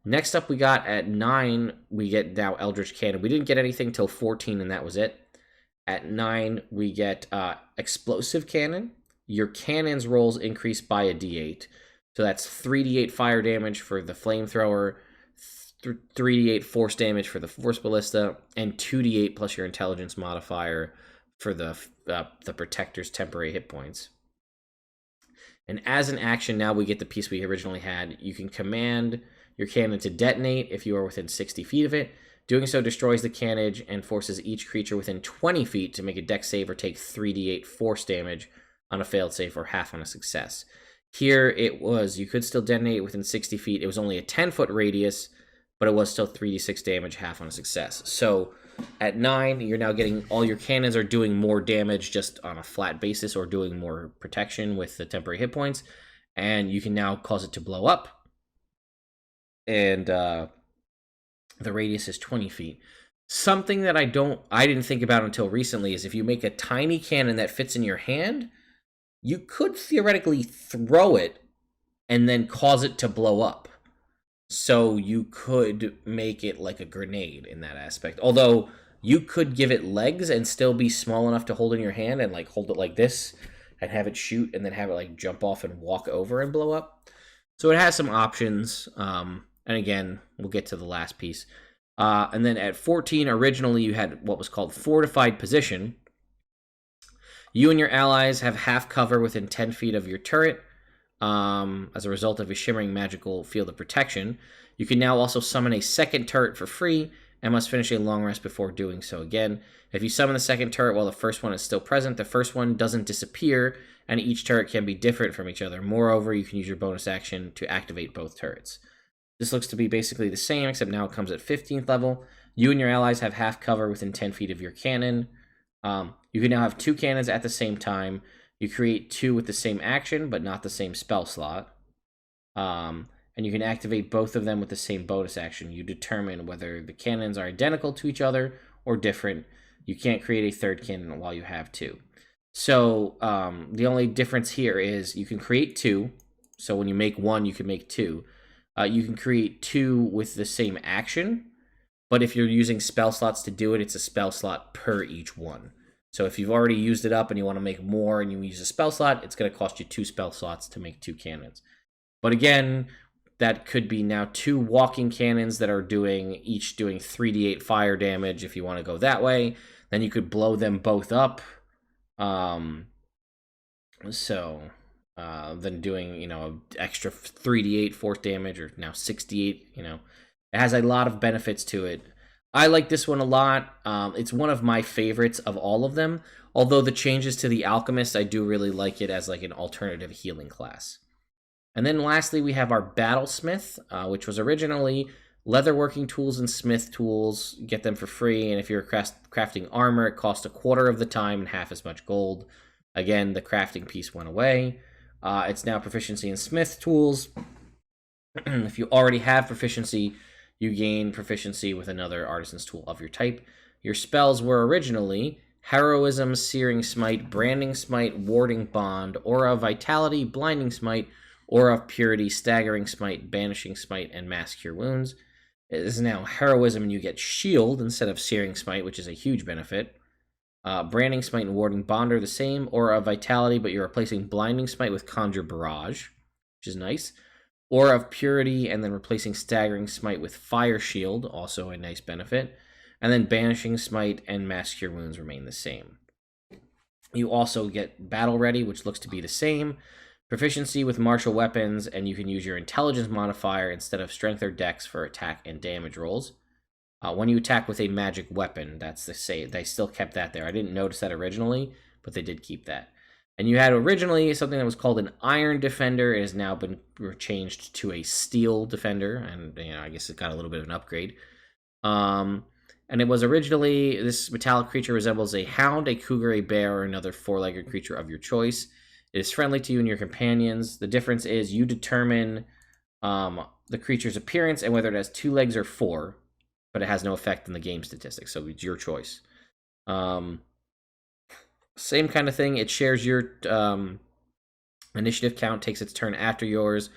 Speaker 1: Next up, we got at 9, we get now Eldritch Cannon. We didn't get anything till 14, and that was it. At 9, we get Explosive Cannon. Your cannon's rolls increase by a d8. So that's 3d8 fire damage for the flamethrower, 3d8 force damage for the force ballista, and 2d8 plus your intelligence modifier for the protector's temporary hit points. And as an action, now we get the piece we originally had. You can command your cannon to detonate if you are within 60 feet of it. Doing so destroys the cannon and forces each creature within 20 feet to make a dex save or take 3d8 force damage on a failed save or half on a success. Here it was, you could still detonate within 60 feet. It was only a 10-foot radius, but it was still 3d6 damage, half on a success. So at 9, you're now getting, all your cannons are doing more damage just on a flat basis or doing more protection with the temporary hit points. And you can now cause it to blow up. And the radius is 20 feet. Something that I didn't think about until recently is if you make a tiny cannon that fits in your hand, you could theoretically throw it and then cause it to blow up. So you could make it like a grenade in that aspect. Although you could give it legs and still be small enough to hold in your hand and like hold it like this and have it shoot and then have it like jump off and walk over and blow up. So it has some options. And again, we'll get to the last piece. And then at 14, originally you had what was called fortified position. You and your allies have half cover within 10 feet of your turret. As a result of a shimmering magical field of protection. You can now also summon a second turret for free and must finish a long rest before doing so again. If you summon the second turret while the first one is still present, the first one doesn't disappear, and each turret can be different from each other. Moreover, you can use your bonus action to activate both turrets. This looks to be basically the same, except now it comes at 15th level. You and your allies have half cover within 10 feet of your cannon. You can now have 2 cannons at the same time. You create 2 with the same action, but not the same spell slot. And you can activate both of them with the same bonus action. You determine whether the cannons are identical to each other or different. You can't create a third cannon while you have 2. So the only difference here is you can create 2. So when you make 1, you can make 2. You can create 2 with the same action. But if you're using spell slots to do it, it's a spell slot per each one. So if you've already used it up and you want to make more and you use a spell slot, it's going to cost you 2 spell slots to make 2 cannons. But again, that could be now 2 walking cannons that are each doing 3d8 fire damage if you want to go that way. Then you could blow them both up. Then doing, extra 3d8 force damage or now 68, it has a lot of benefits to it. I like this one a lot. It's one of my favorites of all of them. Although the changes to the Alchemist, I do really like it as like an alternative healing class. And then lastly, we have our Battlesmith, which was originally leatherworking tools and smith tools. Get them for free, and if you're crafting armor, it costs a quarter of the time and half as much gold. Again, the crafting piece went away. It's now proficiency in smith tools. If you already have proficiency, you gain proficiency with another artisan's tool of your type. Your spells were originally Heroism, Searing Smite, Branding Smite, Warding Bond, Aura of Vitality, Blinding Smite, Aura of Purity, Staggering Smite, Banishing Smite, and Mass Cure Wounds. It is now Heroism, and you get Shield instead of Searing Smite, which is a huge benefit. Branding Smite and Warding Bond are the same. Aura of Vitality, but you're replacing Blinding Smite with Conjure Barrage, which is nice. Aura of Purity, and then replacing Staggering Smite with Fire Shield, also a nice benefit. And then Banishing Smite and Mass Cure Wounds remain the same. You also get Battle Ready, which looks to be the same. Proficiency with martial weapons, and you can use your intelligence modifier instead of strength or dex for attack and damage rolls. When you attack with a magic weapon, that's the same. They still kept that there. I didn't notice that originally, but they did keep that. And you had originally something that was called an Iron Defender. It has now been changed to a Steel Defender, and I guess it got a little bit of an upgrade. And it was originally, this metallic creature resembles a hound, a cougar, a bear, or another four-legged creature of your choice. It is friendly to you and your companions. The difference is you determine the creature's appearance and whether it has 2 legs or 4, but it has no effect on the game statistics, so it's your choice. Same kind of thing. It shares your initiative count, takes its turn after yours.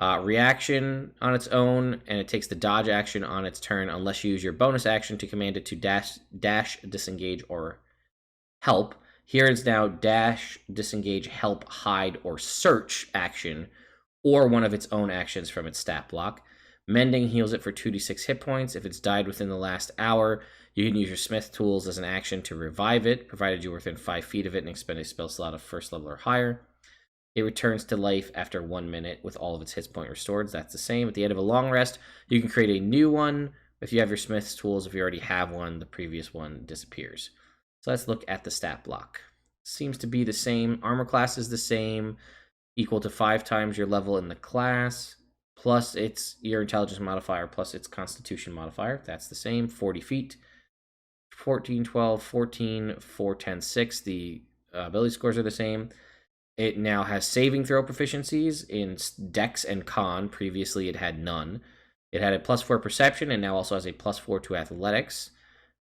Speaker 1: Reaction on its own, and it takes the dodge action on its turn unless you use your bonus action to command it to dash, disengage, or help. Here it's now dash, disengage, help, hide, or search action, or one of its own actions from its stat block. Mending heals it for 2d6 hit points. If it's died within the last hour, you can use your smith tools as an action to revive it, provided you're within 5 feet of it and expend a spell slot of first level or higher. It returns to life after 1 minute with all of its hit point restored. That's the same. At the end of a long rest, you can create a new one. If you have your smith's tools, if you already have one, the previous one disappears. So let's look at the stat block. Seems to be the same. Armor class is the same, equal to 5 times your level in the class, plus its your intelligence modifier, plus its constitution modifier. That's the same. 40 feet. 14, 12, 14, 4, 10, 6. The ability scores are the same. It now has saving throw proficiencies in Dex and Con. Previously, it had none. It had a +4 perception and now also has a +4 to athletics.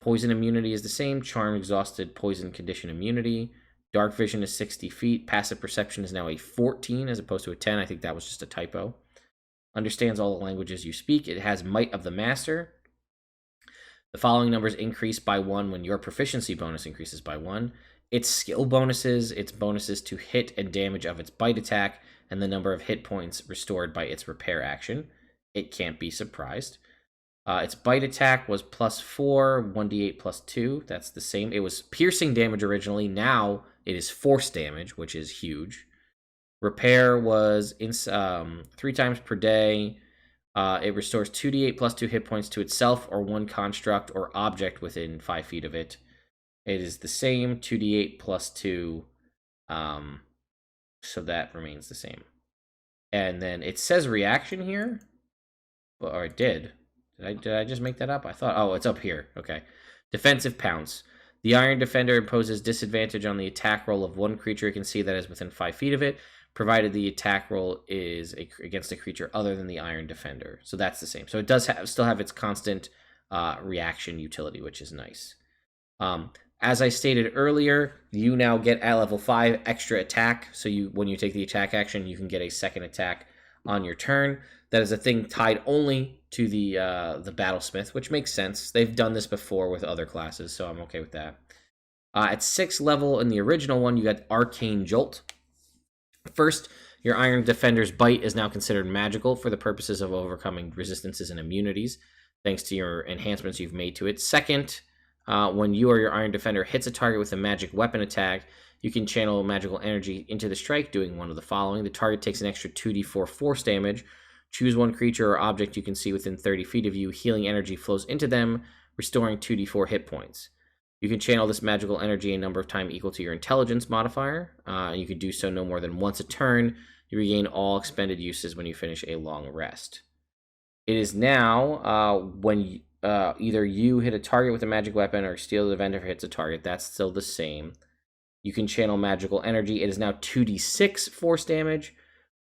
Speaker 1: Poison immunity is the same. Charm, exhausted, poison condition immunity. Dark vision is 60 feet. Passive perception is now a 14 as opposed to a 10. I think that was just a typo. Understands all the languages you speak. It has Might of the Master. The following numbers increase by 1 when your proficiency bonus increases by 1. Its skill bonuses, its bonuses to hit and damage of its bite attack, and the number of hit points restored by its repair action. It can't be surprised. Its bite attack was +4, 1d8 +2. That's the same. It was piercing damage originally. Now it is force damage, which is huge. Repair was 3 times per day. It restores 2d8 +2 hit points to itself or one construct or object within 5 feet of it. It is the same, 2d8 +2, so that remains the same. And then it says reaction here, or it did. Did I just make that up? I thought, oh, it's up here. Okay. Defensive Pounce. The Iron Defender imposes disadvantage on the attack roll of one creature it can see that is within 5 feet of it, provided the attack roll is against a creature other than the Iron Defender. So that's the same. So it does still have its constant reaction utility, which is nice. As I stated earlier, you now get at level 5 extra attack. So when you take the attack action, you can get a second attack on your turn. That is a thing tied only to the Battlesmith, which makes sense. They've done this before with other classes, so I'm okay with that. At 6th level in the original one, you got Arcane Jolt. First, your Iron Defender's Bite is now considered magical for the purposes of overcoming resistances and immunities, thanks to your enhancements you've made to it. Second, when you or your Iron Defender hits a target with a magic weapon attack, you can channel magical energy into the strike, doing one of the following. The target takes an extra 2d4 force damage. Choose one creature or object you can see within 30 feet of you. Healing energy flows into them, restoring 2d4 hit points. You can channel this magical energy a number of times equal to your intelligence modifier, and you can do so no more than once a turn. You regain all expended uses when you finish a long rest. It is now when either you hit a target with a magic weapon or Steel Defender hits a target. That's still the same. You can channel magical energy. It is now 2d6 force damage,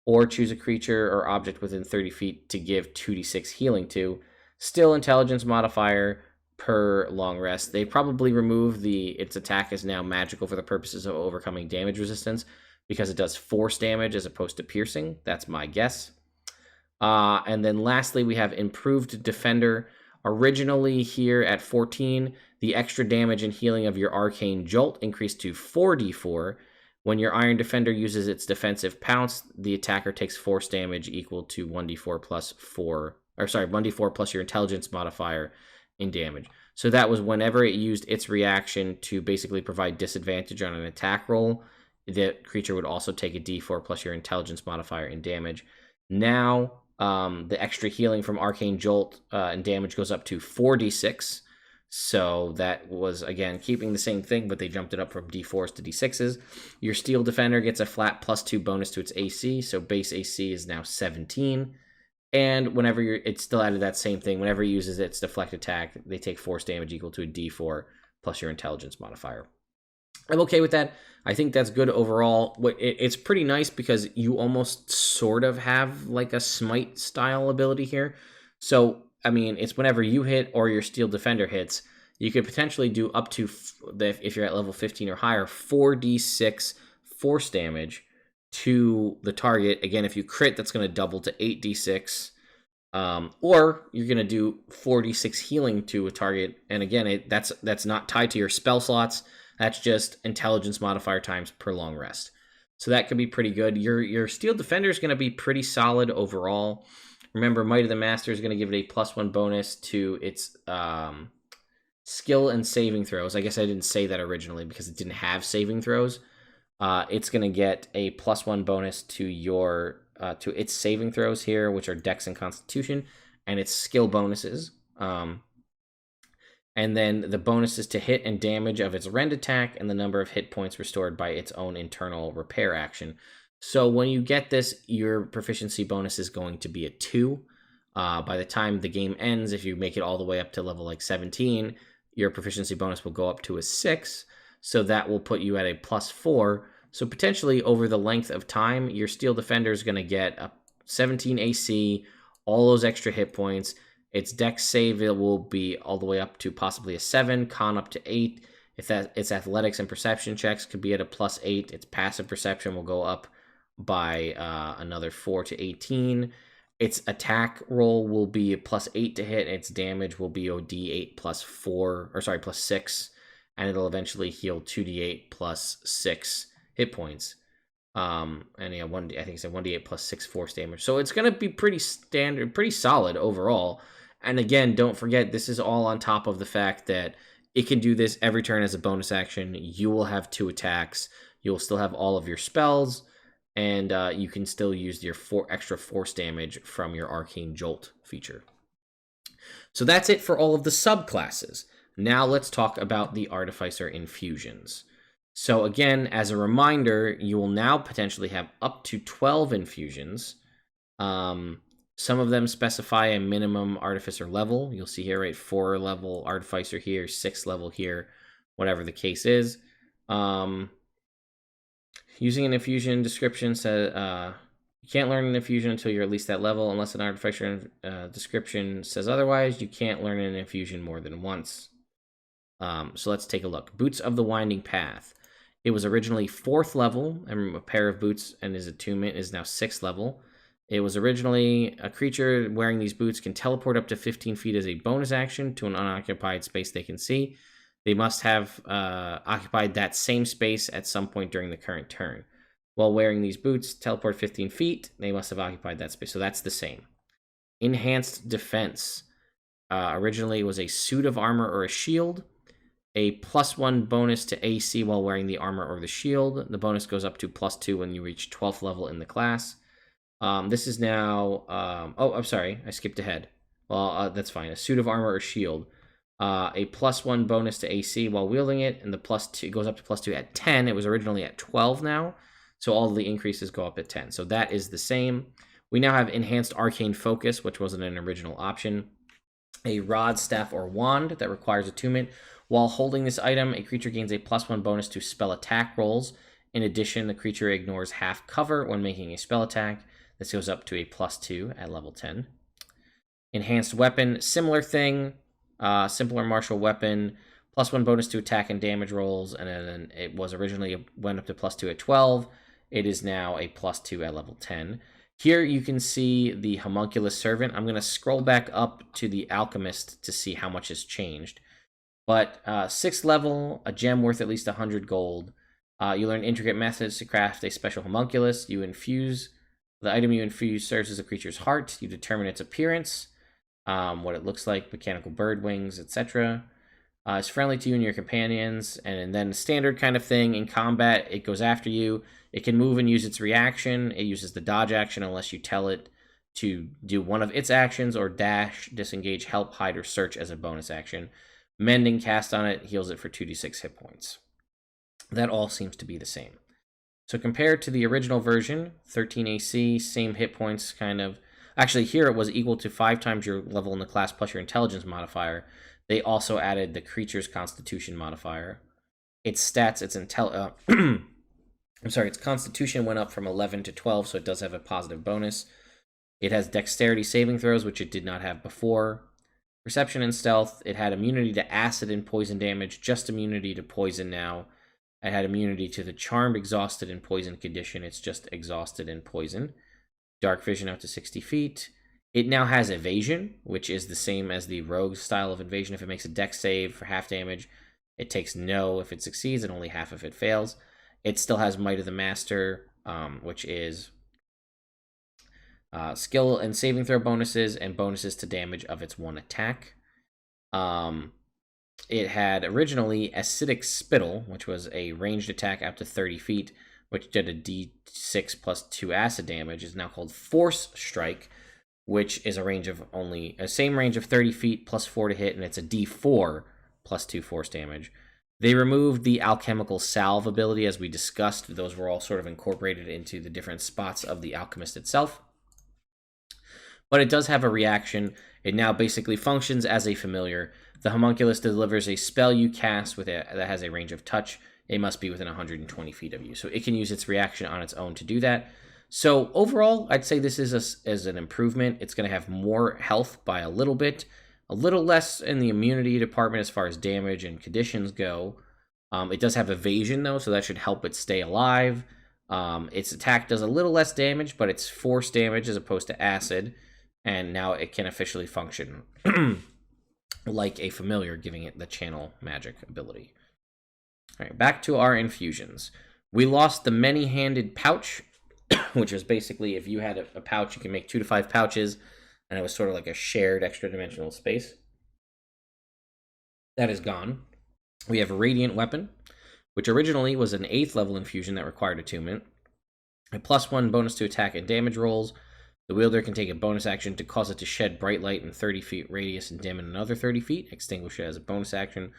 Speaker 1: or choose a creature or object within 30 feet to give 2d6 healing to. Still intelligence modifier per long rest. They probably remove its attack is now magical for the purposes of overcoming damage resistance because it does force damage as opposed to piercing. That's my guess. And then lastly, we have improved defender. Originally here at 14, the extra damage and healing of your arcane jolt increased to 4d4. When your iron defender uses its defensive pounce, the attacker takes force damage equal to 1d4 plus 4, or sorry, 1d4 plus your intelligence modifier in damage. So that was whenever it used its reaction to basically provide disadvantage on an attack roll, the creature would also take a d4 plus your intelligence modifier in damage. Now, the extra healing from Arcane Jolt and damage goes up to 4d6. So that was, again, keeping the same thing, but they jumped it up from d4s to d6s. Your Steel Defender gets a flat +2 bonus to its AC, so base AC is now 17. And whenever it's still added that same thing. Whenever it uses its deflect attack, they take force damage equal to a d4 plus your intelligence modifier. I'm okay with that. I think that's good overall. It's pretty nice because you almost sort of have like a smite style ability here. So, I mean, it's whenever you hit or your Steel Defender hits, you could potentially do up to, if you're at level 15 or higher, 4d6 force damage to the target. Again, if you crit, that's going to double to 8d6. Or you're going to do 4d6 healing to a target. And again, that's not tied to your spell slots. That's just intelligence modifier times per long rest. So that could be pretty good. Your Steel Defender is going to be pretty solid overall. Remember, Might of the Master is going to give it a +1 bonus to its skill and saving throws. I guess I didn't say that originally because it didn't have saving throws. It's going to get a +1 bonus to its saving throws here, which are Dex and Constitution, and its skill bonuses. And then the bonuses to hit and damage of its rend attack and the number of hit points restored by its own internal repair action. So when you get this, your proficiency bonus is going to be a 2. By the time the game ends, if you make it all the way up to level like 17, your proficiency bonus will go up to a 6. So that will put you at a +4. So potentially over the length of time, your Steel Defender is going to get a 17 AC, all those extra hit points. Its dex save it will be all the way up to possibly a 7, con up to 8. If its athletics and perception checks could be at a +8, its passive perception will go up by another 4 to 18. Its attack roll will be a +8 to hit. Its damage will be a d8 +6, and it'll eventually heal 2d8 +6 hit points. And yeah, I think it's a 1d8 +6 force damage. So it's gonna be pretty standard, pretty solid overall. And again, don't forget, this is all on top of the fact that it can do this every turn as a bonus action. You will have 2 attacks. You'll still have all of your spells, and you can still use your extra force damage from your Arcane Jolt feature. So that's it for all of the subclasses. Now let's talk about the Artificer Infusions. So again, as a reminder, you will now potentially have up to 12 infusions. Some of them specify a minimum Artificer level. You'll see here, right, 4 level Artificer here, 6 level here, whatever the case is. Using an infusion description says you can't learn an infusion until you're at least that level. Unless an Artificer description says otherwise, you can't learn an infusion more than once. So let's take a look. Boots of the Winding Path. It was originally 4th level, and a pair of boots and his attunement is now 6th level. It was originally a creature wearing these boots can teleport up to 15 feet as a bonus action to an unoccupied space they can see. They must have occupied that same space at some point during the current turn. While wearing these boots, teleport 15 feet, they must have occupied that space. So that's the same. Enhanced Defense. Originally, it was a suit of armor or a shield. A +1 bonus to AC while wearing the armor or the shield. The bonus goes up to +2 when you reach 12th level in the class. This is now... I'm sorry. I skipped ahead. Well, that's fine. A suit of armor or shield. a +1 bonus to AC while wielding it, and the +2 goes up to +2 at 10. It was originally at 12 now, so all the increases go up at 10. So that is the same. We now have Enhanced Arcane Focus, which wasn't an original option. A Rod, Staff, or Wand that requires attunement. While holding this item, a creature gains a +1 bonus to spell attack rolls. In addition, the creature ignores half cover when making a spell attack. This goes up to a +2 at level 10. Enhanced Weapon, similar thing. Simpler martial weapon, +1 bonus to attack and damage rolls, and then it was originally went up to +2 at 12. It is now a +2 at level 10. Here you can see the Homunculus Servant. I'm going to scroll back up to the Alchemist to see how much has changed. But 6th level, a gem worth at least 100 gold. You learn intricate methods to craft a special homunculus. You infuse. The item you infuse serves as a creature's heart. You determine its appearance, what it looks like, mechanical bird wings, etc. It's friendly to you and your companions, and then standard kind of thing. In combat, it goes after you. It can move and use its reaction. It uses the dodge action unless you tell it to do one of its actions, or dash, disengage, help, hide, or search as a bonus action. Mending cast on it heals it for 2d6 hit points. That all seems to be the same. So compared to the original version, 13 AC, same hit points kind of. Actually, here it was equal to 5 times your level in the class plus your intelligence modifier. They also added the creature's constitution modifier. Its stats, its constitution went up from 11 to 12, so it does have a positive bonus. It has dexterity saving throws, which it did not have before. Perception and stealth. It had immunity to acid and poison damage, just immunity to poison now. It had immunity to the charmed, exhausted, and poison condition. It's just exhausted and poison. Dark vision out to 60 feet. It now has evasion, which is the same as the rogue style of evasion. If it makes a dex save for half damage, it takes no if it succeeds and only half if it fails. It still has Might of the Master, which is skill and saving throw bonuses and bonuses to damage of its one attack. It had originally Acidic Spittle, which was a ranged attack up to 30 feet, which did a d6 plus 2 acid damage. Is now called Force Strike, which is a same range of 30 feet plus 4 to hit, and it's a d4 plus 2 force damage. They removed the Alchemical Salve ability, as we discussed. Those were all sort of incorporated into the different spots of the Alchemist itself. But it does have a reaction. It now basically functions as a familiar. The homunculus delivers a spell you cast that has a range of touch. It must be within 120 feet of you. So it can use its reaction on its own to do that. So overall, I'd say this is an improvement. It's going to have more health by a little bit. A little less in the immunity department as far as damage and conditions go. It does have evasion, though, so that should help it stay alive. Its attack does a little less damage, but it's force damage as opposed to acid. And now it can officially function like a familiar, giving it the channel magic ability. All right, back to our infusions. We lost the many-handed pouch, which is basically if you had a pouch, you can make 2 to 5 pouches, and it was sort of like a shared extra-dimensional space. That is gone. We have a Radiant Weapon, which originally was an 8th level infusion that required attunement. A +1 bonus to attack and damage rolls. The wielder can take a bonus action to cause it to shed bright light in 30 feet radius and dim in another 30 feet. Extinguish it as a bonus action.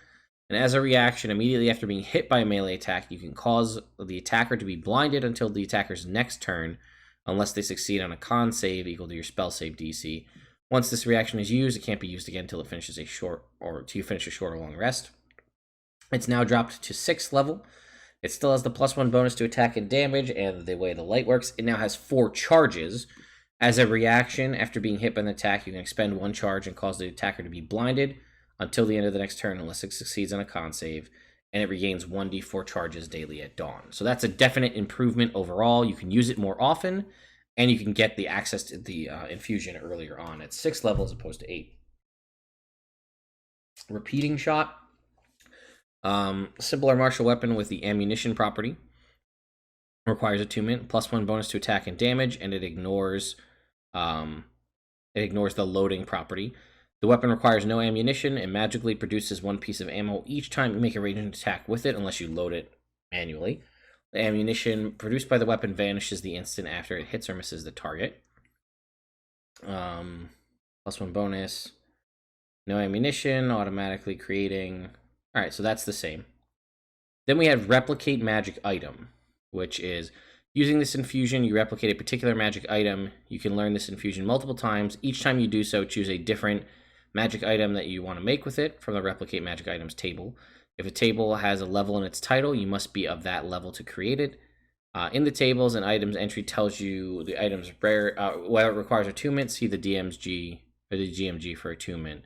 Speaker 1: And as a reaction, immediately after being hit by a melee attack, you can cause the attacker to be blinded until the attacker's next turn, unless they succeed on a con save equal to your spell save DC. Once this reaction is used, it can't be used again until it finishes a short or long rest. It's now dropped to 6th level. It still has the +1 bonus to attack and damage, and the way the light works, it now has 4 charges. As a reaction, after being hit by an attack, you can expend 1 charge and cause the attacker to be blinded until the end of the next turn unless it succeeds on a con save, and it regains 1d4 charges daily at dawn. So that's a definite improvement overall. You can use it more often, and you can get the access to the infusion earlier on at 6th level as opposed to 8. Repeating Shot. Simpler martial weapon with the ammunition property. Requires attunement, +1 bonus to attack and damage, and it ignores the loading property. The weapon requires no ammunition and magically produces 1 piece of ammo each time you make a ranged attack with it, unless you load it manually. The ammunition produced by the weapon vanishes the instant after it hits or misses the target. +1 bonus. No ammunition, automatically creating. All right, so that's the same. Then we have replicate magic item, which is using this infusion, you replicate a particular magic item. You can learn this infusion multiple times. Each time you do so, choose a different magic item that you want to make with it from the replicate magic items table. If a table has a level in its title, you must be of that level to create it. In the tables, an items entry tells you the item's rare, whether it requires attunement. See the DMG or the GMG for attunement.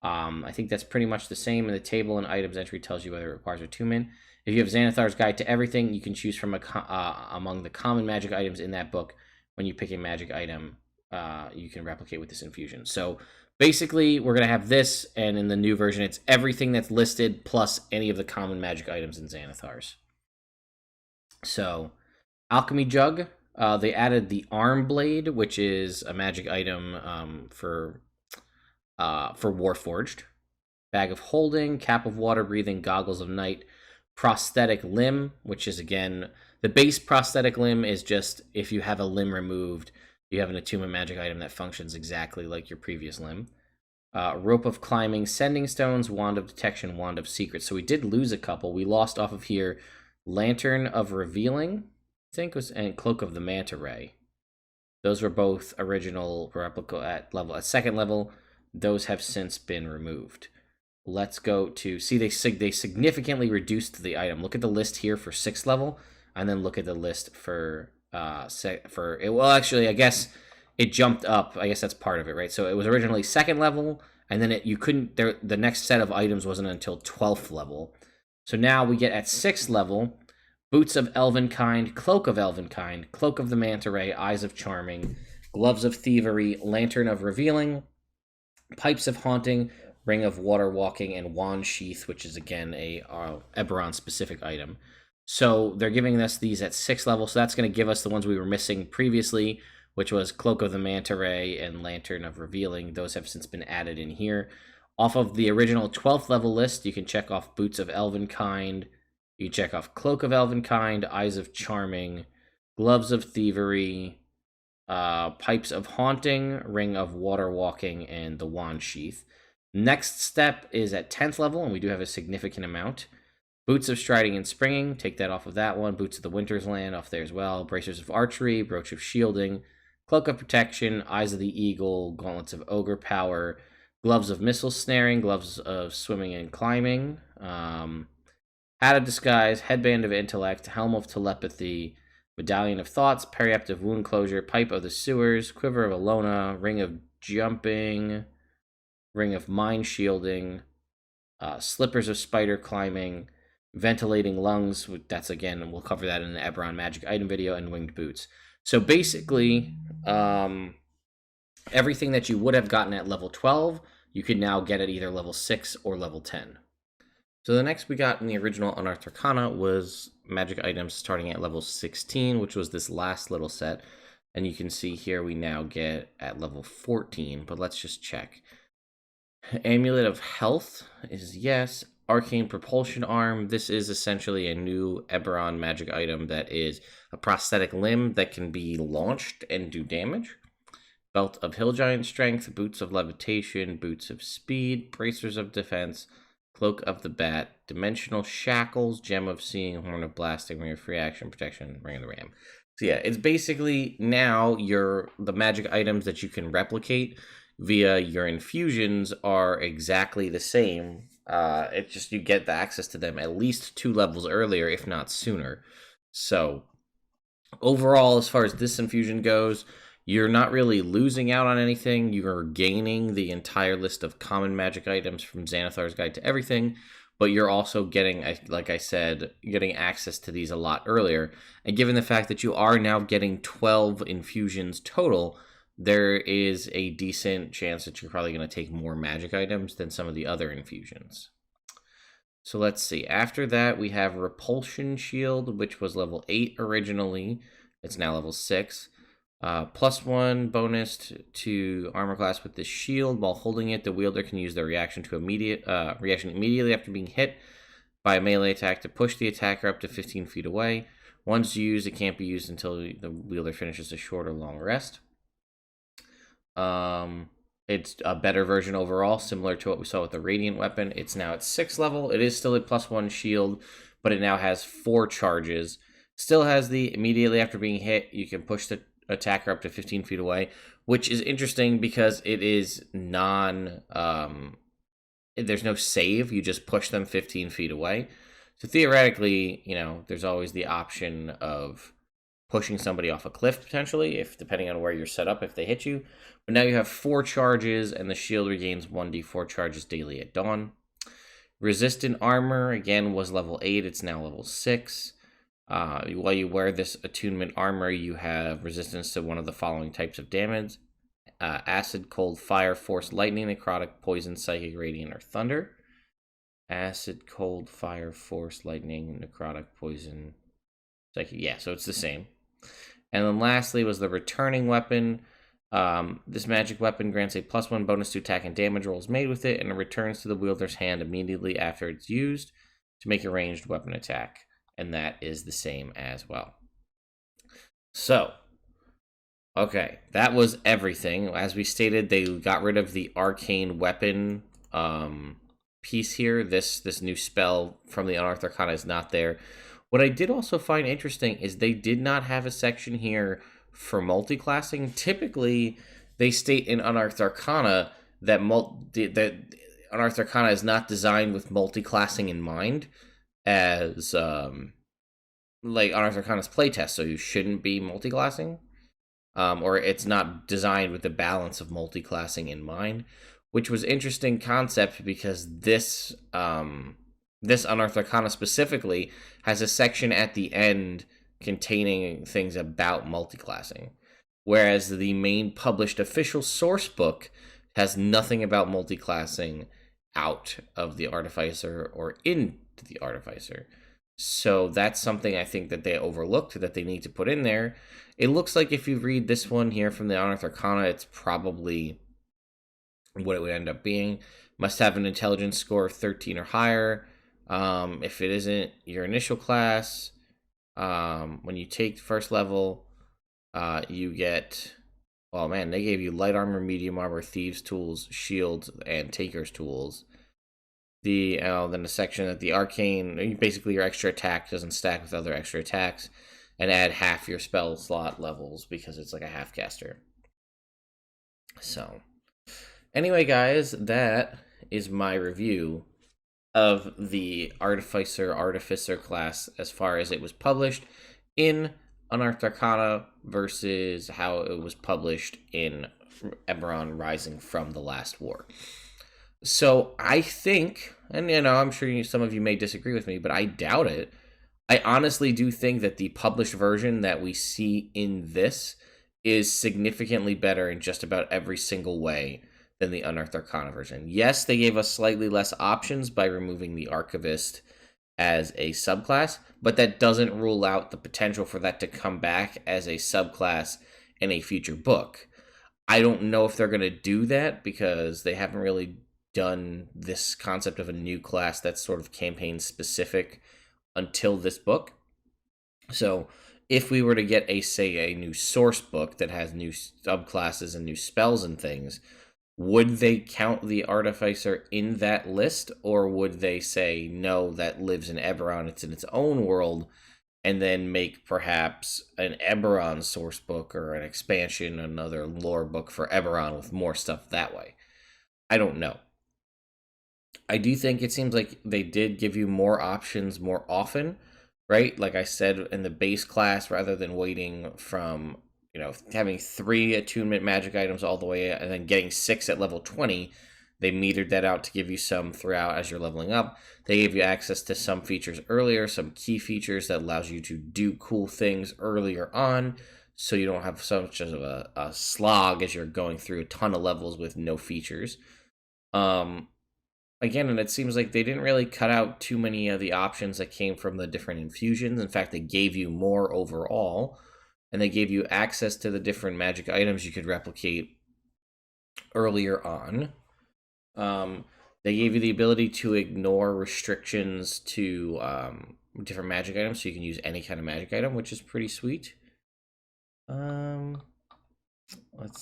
Speaker 1: I think that's pretty much the same in the table, and items entry tells you whether it requires attunement. If you have Xanathar's Guide to Everything, you can choose from among the common magic items in that book. When you pick a magic item, you can replicate with this infusion. So basically, we're going to have this, and in the new version, it's everything that's listed plus any of the common magic items in Xanathar's. So, Alchemy Jug, they added the Arm Blade, which is a magic item for Warforged. Bag of Holding, Cap of Water Breathing, Goggles of Night, Prosthetic Limb, which is, again, the base prosthetic limb is just if you have a limb removed, you have an attunement magic item that functions exactly like your previous limb. Rope of Climbing, Sending Stones, Wand of Detection, Wand of Secrets. So we did lose a couple. We lost off of here Lantern of Revealing, I think, and Cloak of the Manta Ray. Those were both original replica at second level. Those have since been removed. Let's go to see they significantly reduced the item. Look at the list here for 6th level, and then look at the list for well, actually, I guess it jumped up. I guess that's part of it, right? So it was originally 2nd level, and then you couldn't. The next set of items wasn't until 12th level. So now we get at 6th level, Boots of Elvenkind, Cloak of Elvenkind, Cloak of the Manta Ray, Eyes of Charming, Gloves of Thievery, Lantern of Revealing, Pipes of Haunting, Ring of Water Walking, and Wand Sheath, which is, again, a Eberron-specific item. So they're giving us these at 6th level, so that's going to give us the ones we were missing previously, which was Cloak of the Manta Ray and Lantern of Revealing. Those have since been added in here. Off of the original 12th level list, you can check off Boots of Elvenkind, you can check off Cloak of Elvenkind, Eyes of Charming, Gloves of Thievery, Pipes of Haunting, Ring of Water Walking, and the Wand Sheath. Next step is at 10th level, and we do have a significant amount. Boots of Striding and Springing, take that off of that one. Boots of the Winter's Land off there as well. Bracers of Archery, Brooch of Shielding, Cloak of Protection, Eyes of the Eagle, Gauntlets of Ogre Power, Gloves of Missile Snaring, Gloves of Swimming and Climbing, Hat of Disguise, Headband of Intellect, Helm of Telepathy, Medallion of Thoughts, Periapt of Wound Closure, Pipe of the Sewers, Quiver of Alona, Ring of Jumping, Ring of Mind Shielding, Slippers of Spider Climbing, Ventilating Lungs, that's, again, we'll cover that in the Eberron Magic Item video, and Winged Boots. So basically, everything that you would have gotten at level 12, you could now get at either level 6 or level 10. So the next we got in the original Unearthed Arcana was magic items starting at level 16, which was this last little set. And you can see here we now get at level 14, but let's just check. Amulet of Health is yes. Arcane Propulsion Arm. This is essentially a new Eberron magic item that is a prosthetic limb that can be launched and do damage. Belt of Hill Giant Strength, Boots of Levitation, Boots of Speed, Bracers of Defense, Cloak of the Bat, Dimensional Shackles, Gem of Seeing, Horn of Blasting, Ring of Free Action, Protection, Ring of the Ram. So yeah, it's basically now the magic items that you can replicate via your infusions are exactly the same. It's just you get the access to them at least 2 levels earlier, if not sooner. So overall, as far as this infusion goes, you're not really losing out on anything. You're gaining the entire list of common magic items from Xanathar's Guide to Everything, but you're also getting, like I said, getting access to these a lot earlier. And given the fact that you are now getting 12 infusions total, there is a decent chance that you're probably going to take more magic items than some of the other infusions. So let's see. After that, we have Repulsion Shield, which was level 8 originally. It's now level 6. +1 bonus to armor class with this shield. While holding it, the wielder can use their reaction immediately after being hit by a melee attack to push the attacker up to 15 feet away. Once used, it can't be used until the wielder finishes a short or long rest. It's a better version overall, similar to what we saw with the Radiant weapon. It's now at 6th level. It is still a +1 shield, but it now has 4 charges. Still has the immediately after being hit, you can push the attacker up to 15 feet away, which is interesting because it is there's no save. You just push them 15 feet away. So theoretically, there's always the option of pushing somebody off a cliff potentially, if depending on where you're set up, if they hit you. But now you have 4 charges, and the shield regains 1d4 charges daily at dawn. Resistant armor, again, was level 8. It's now level 6. While you wear this attunement armor, you have resistance to one of the following types of damage. Acid, cold, fire, force, lightning, necrotic, poison, psychic, radiant, or thunder. Acid, cold, fire, force, lightning, necrotic, poison, psychic. Yeah, so it's the same. And then lastly was the returning weapon. This magic weapon grants a +1 bonus to attack and damage rolls made with it, and it returns to the wielder's hand immediately after it's used to make a ranged weapon attack. And that is the same as well. So, okay, that was everything. As we stated, they got rid of the arcane weapon piece here. This new spell from the Unearthed Arcana is not there. What I did also find interesting is they did not have a section here for multiclassing. Typically, they state in Unearthed Arcana that Unearthed Arcana is not designed with multiclassing in mind, as like Unearthed Arcana's playtest, so you shouldn't be multiclassing. Or it's not designed with the balance of multiclassing in mind, which was interesting concept because this Unearthed Arcana specifically has a section at the end containing things about multiclassing, whereas the main published official source book has nothing about multiclassing out of the Artificer or into the Artificer. So that's something I think that they overlooked that they need to put in there. It looks like if you read this one here from the Unearthed Arcana, it's probably what it would end up being. Must have an intelligence score of 13 or higher. If it isn't your initial class, when you take first level, you get... Oh man, they gave you light armor, medium armor, thieves tools, shields, and taker's tools. Then the section that the arcane, basically your extra attack doesn't stack with other extra attacks, and add half your spell slot levels because it's like a half caster. So, anyway, guys, that is my review of the Artificer class as far as it was published in Unearthed Arcana versus how it was published in Eberron Rising from the Last War. So I think, and I'm sure some of you may disagree with me, but I doubt it. I honestly do think that the published version that we see in this is significantly better in just about every single way than the Unearthed Arcana version. Yes, they gave us slightly less options by removing the Archivist as a subclass, but that doesn't rule out the potential for that to come back as a subclass in a future book. I don't know if they're going to do that because they haven't really done this concept of a new class that's sort of campaign specific until this book. So if we were to get a new source book that has new subclasses and new spells and things, would they count the Artificer in that list, or would they say, no, that lives in Eberron, it's in its own world, and then make perhaps an Eberron source book or an expansion, another lore book for Eberron with more stuff that way? I don't know. I do think it seems like they did give you more options more often, right? Like I said, in the base class, rather than waiting from, having 3 attunement magic items all the way and then getting 6 at level 20, they metered that out to give you some throughout as you're leveling up. They gave you access to some features earlier, some key features that allows you to do cool things earlier on, so you don't have so much of a slog as you're going through a ton of levels with no features. Again, and it seems like they didn't really cut out too many of the options that came from the different infusions. In fact, they gave you more overall, and they gave you access to the different magic items you could replicate earlier on. They gave you the ability to ignore restrictions to different magic items, so you can use any kind of magic item, which is pretty sweet. Let's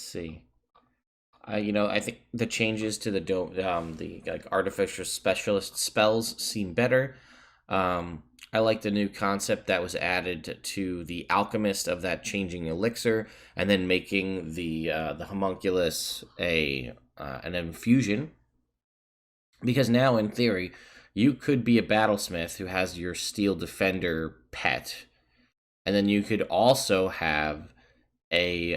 Speaker 1: see. I think the changes to the like artificial specialist spells seem better. I like the new concept that was added to the Alchemist of that changing elixir, and then making the homunculus a an infusion. Because now, in theory, you could be a battlesmith who has your steel defender pet, and then you could also have a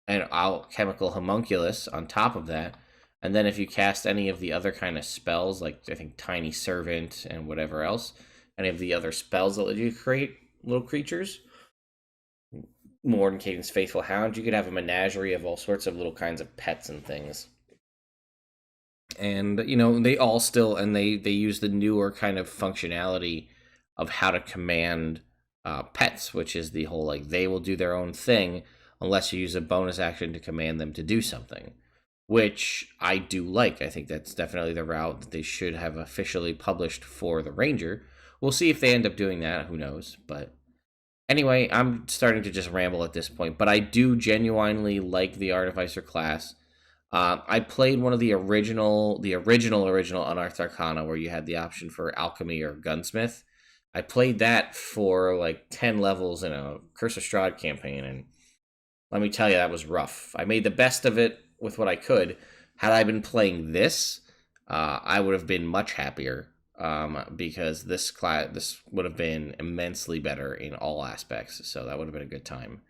Speaker 1: an alchemical homunculus on top of that. And then if you cast any of the other kind of spells, like I think Tiny Servant and whatever else, any of the other spells that let you create little creatures, Morden Caden's Faithful Hound, you could have a menagerie of all sorts of little kinds of pets and things. And they all still, and they use the newer kind of functionality of how to command pets, which is the whole like they will do their own thing unless you use a bonus action to command them to do something, which I do like. I think that's definitely the route that they should have officially published for the Ranger. We'll see if they end up doing that, who knows. But anyway, I'm starting to just ramble at this point, but I do genuinely like the Artificer class. I played one of the original Unearthed Arcana, where you had the option for alchemy or gunsmith. I played that for like 10 levels in a Curse of Strahd campaign, and let me tell you, that was rough. I made the best of it with what I could. Had I been playing this, I would have been much happier, because this would have been immensely better in all aspects. So that would have been a good time.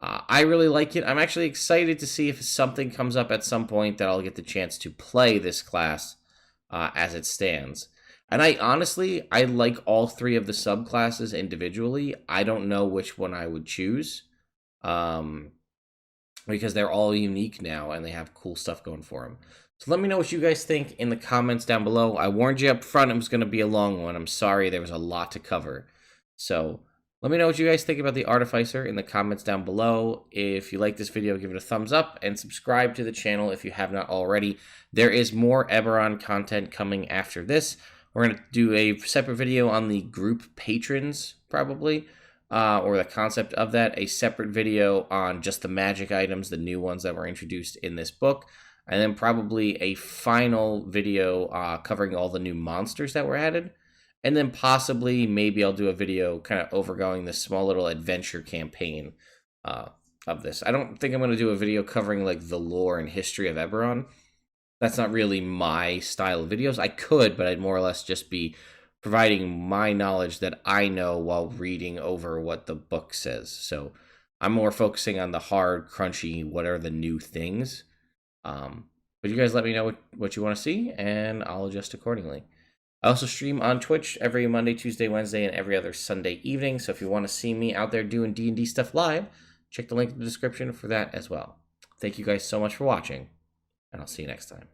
Speaker 1: I really like it. I'm actually excited to see if something comes up at some point that I'll get the chance to play this class as it stands. And I like all three of the subclasses individually. I don't know which one I would choose, because they're all unique now and they have cool stuff going for them. So let me know what you guys think in the comments down below. I warned you up front it was going to be a long one. I'm sorry, there was a lot to cover. So let me know what you guys think about the Artificer in the comments down below. If you like this video, give it a thumbs up and subscribe to the channel if you have not already. There is more Eberron content coming after this. We're going to do a separate video on the group patrons, probably, or the concept of that. A separate video on just the magic items, the new ones that were introduced in this book. And then probably a final video covering all the new monsters that were added. And then possibly, maybe I'll do a video kind of overgoing this small little adventure campaign of this. I don't think I'm going to do a video covering like the lore and history of Eberron. That's not really my style of videos. I could, but I'd more or less just be providing my knowledge that I know while reading over what the book says. So I'm more focusing on the hard, crunchy, what are the new things. But you guys let me know what you want to see, and I'll adjust accordingly. I also stream on Twitch every Monday, Tuesday, Wednesday, and every other Sunday evening. So if you want to see me out there doing D&D stuff live, check the link in the description for that as well. Thank you guys so much for watching, and I'll see you next time.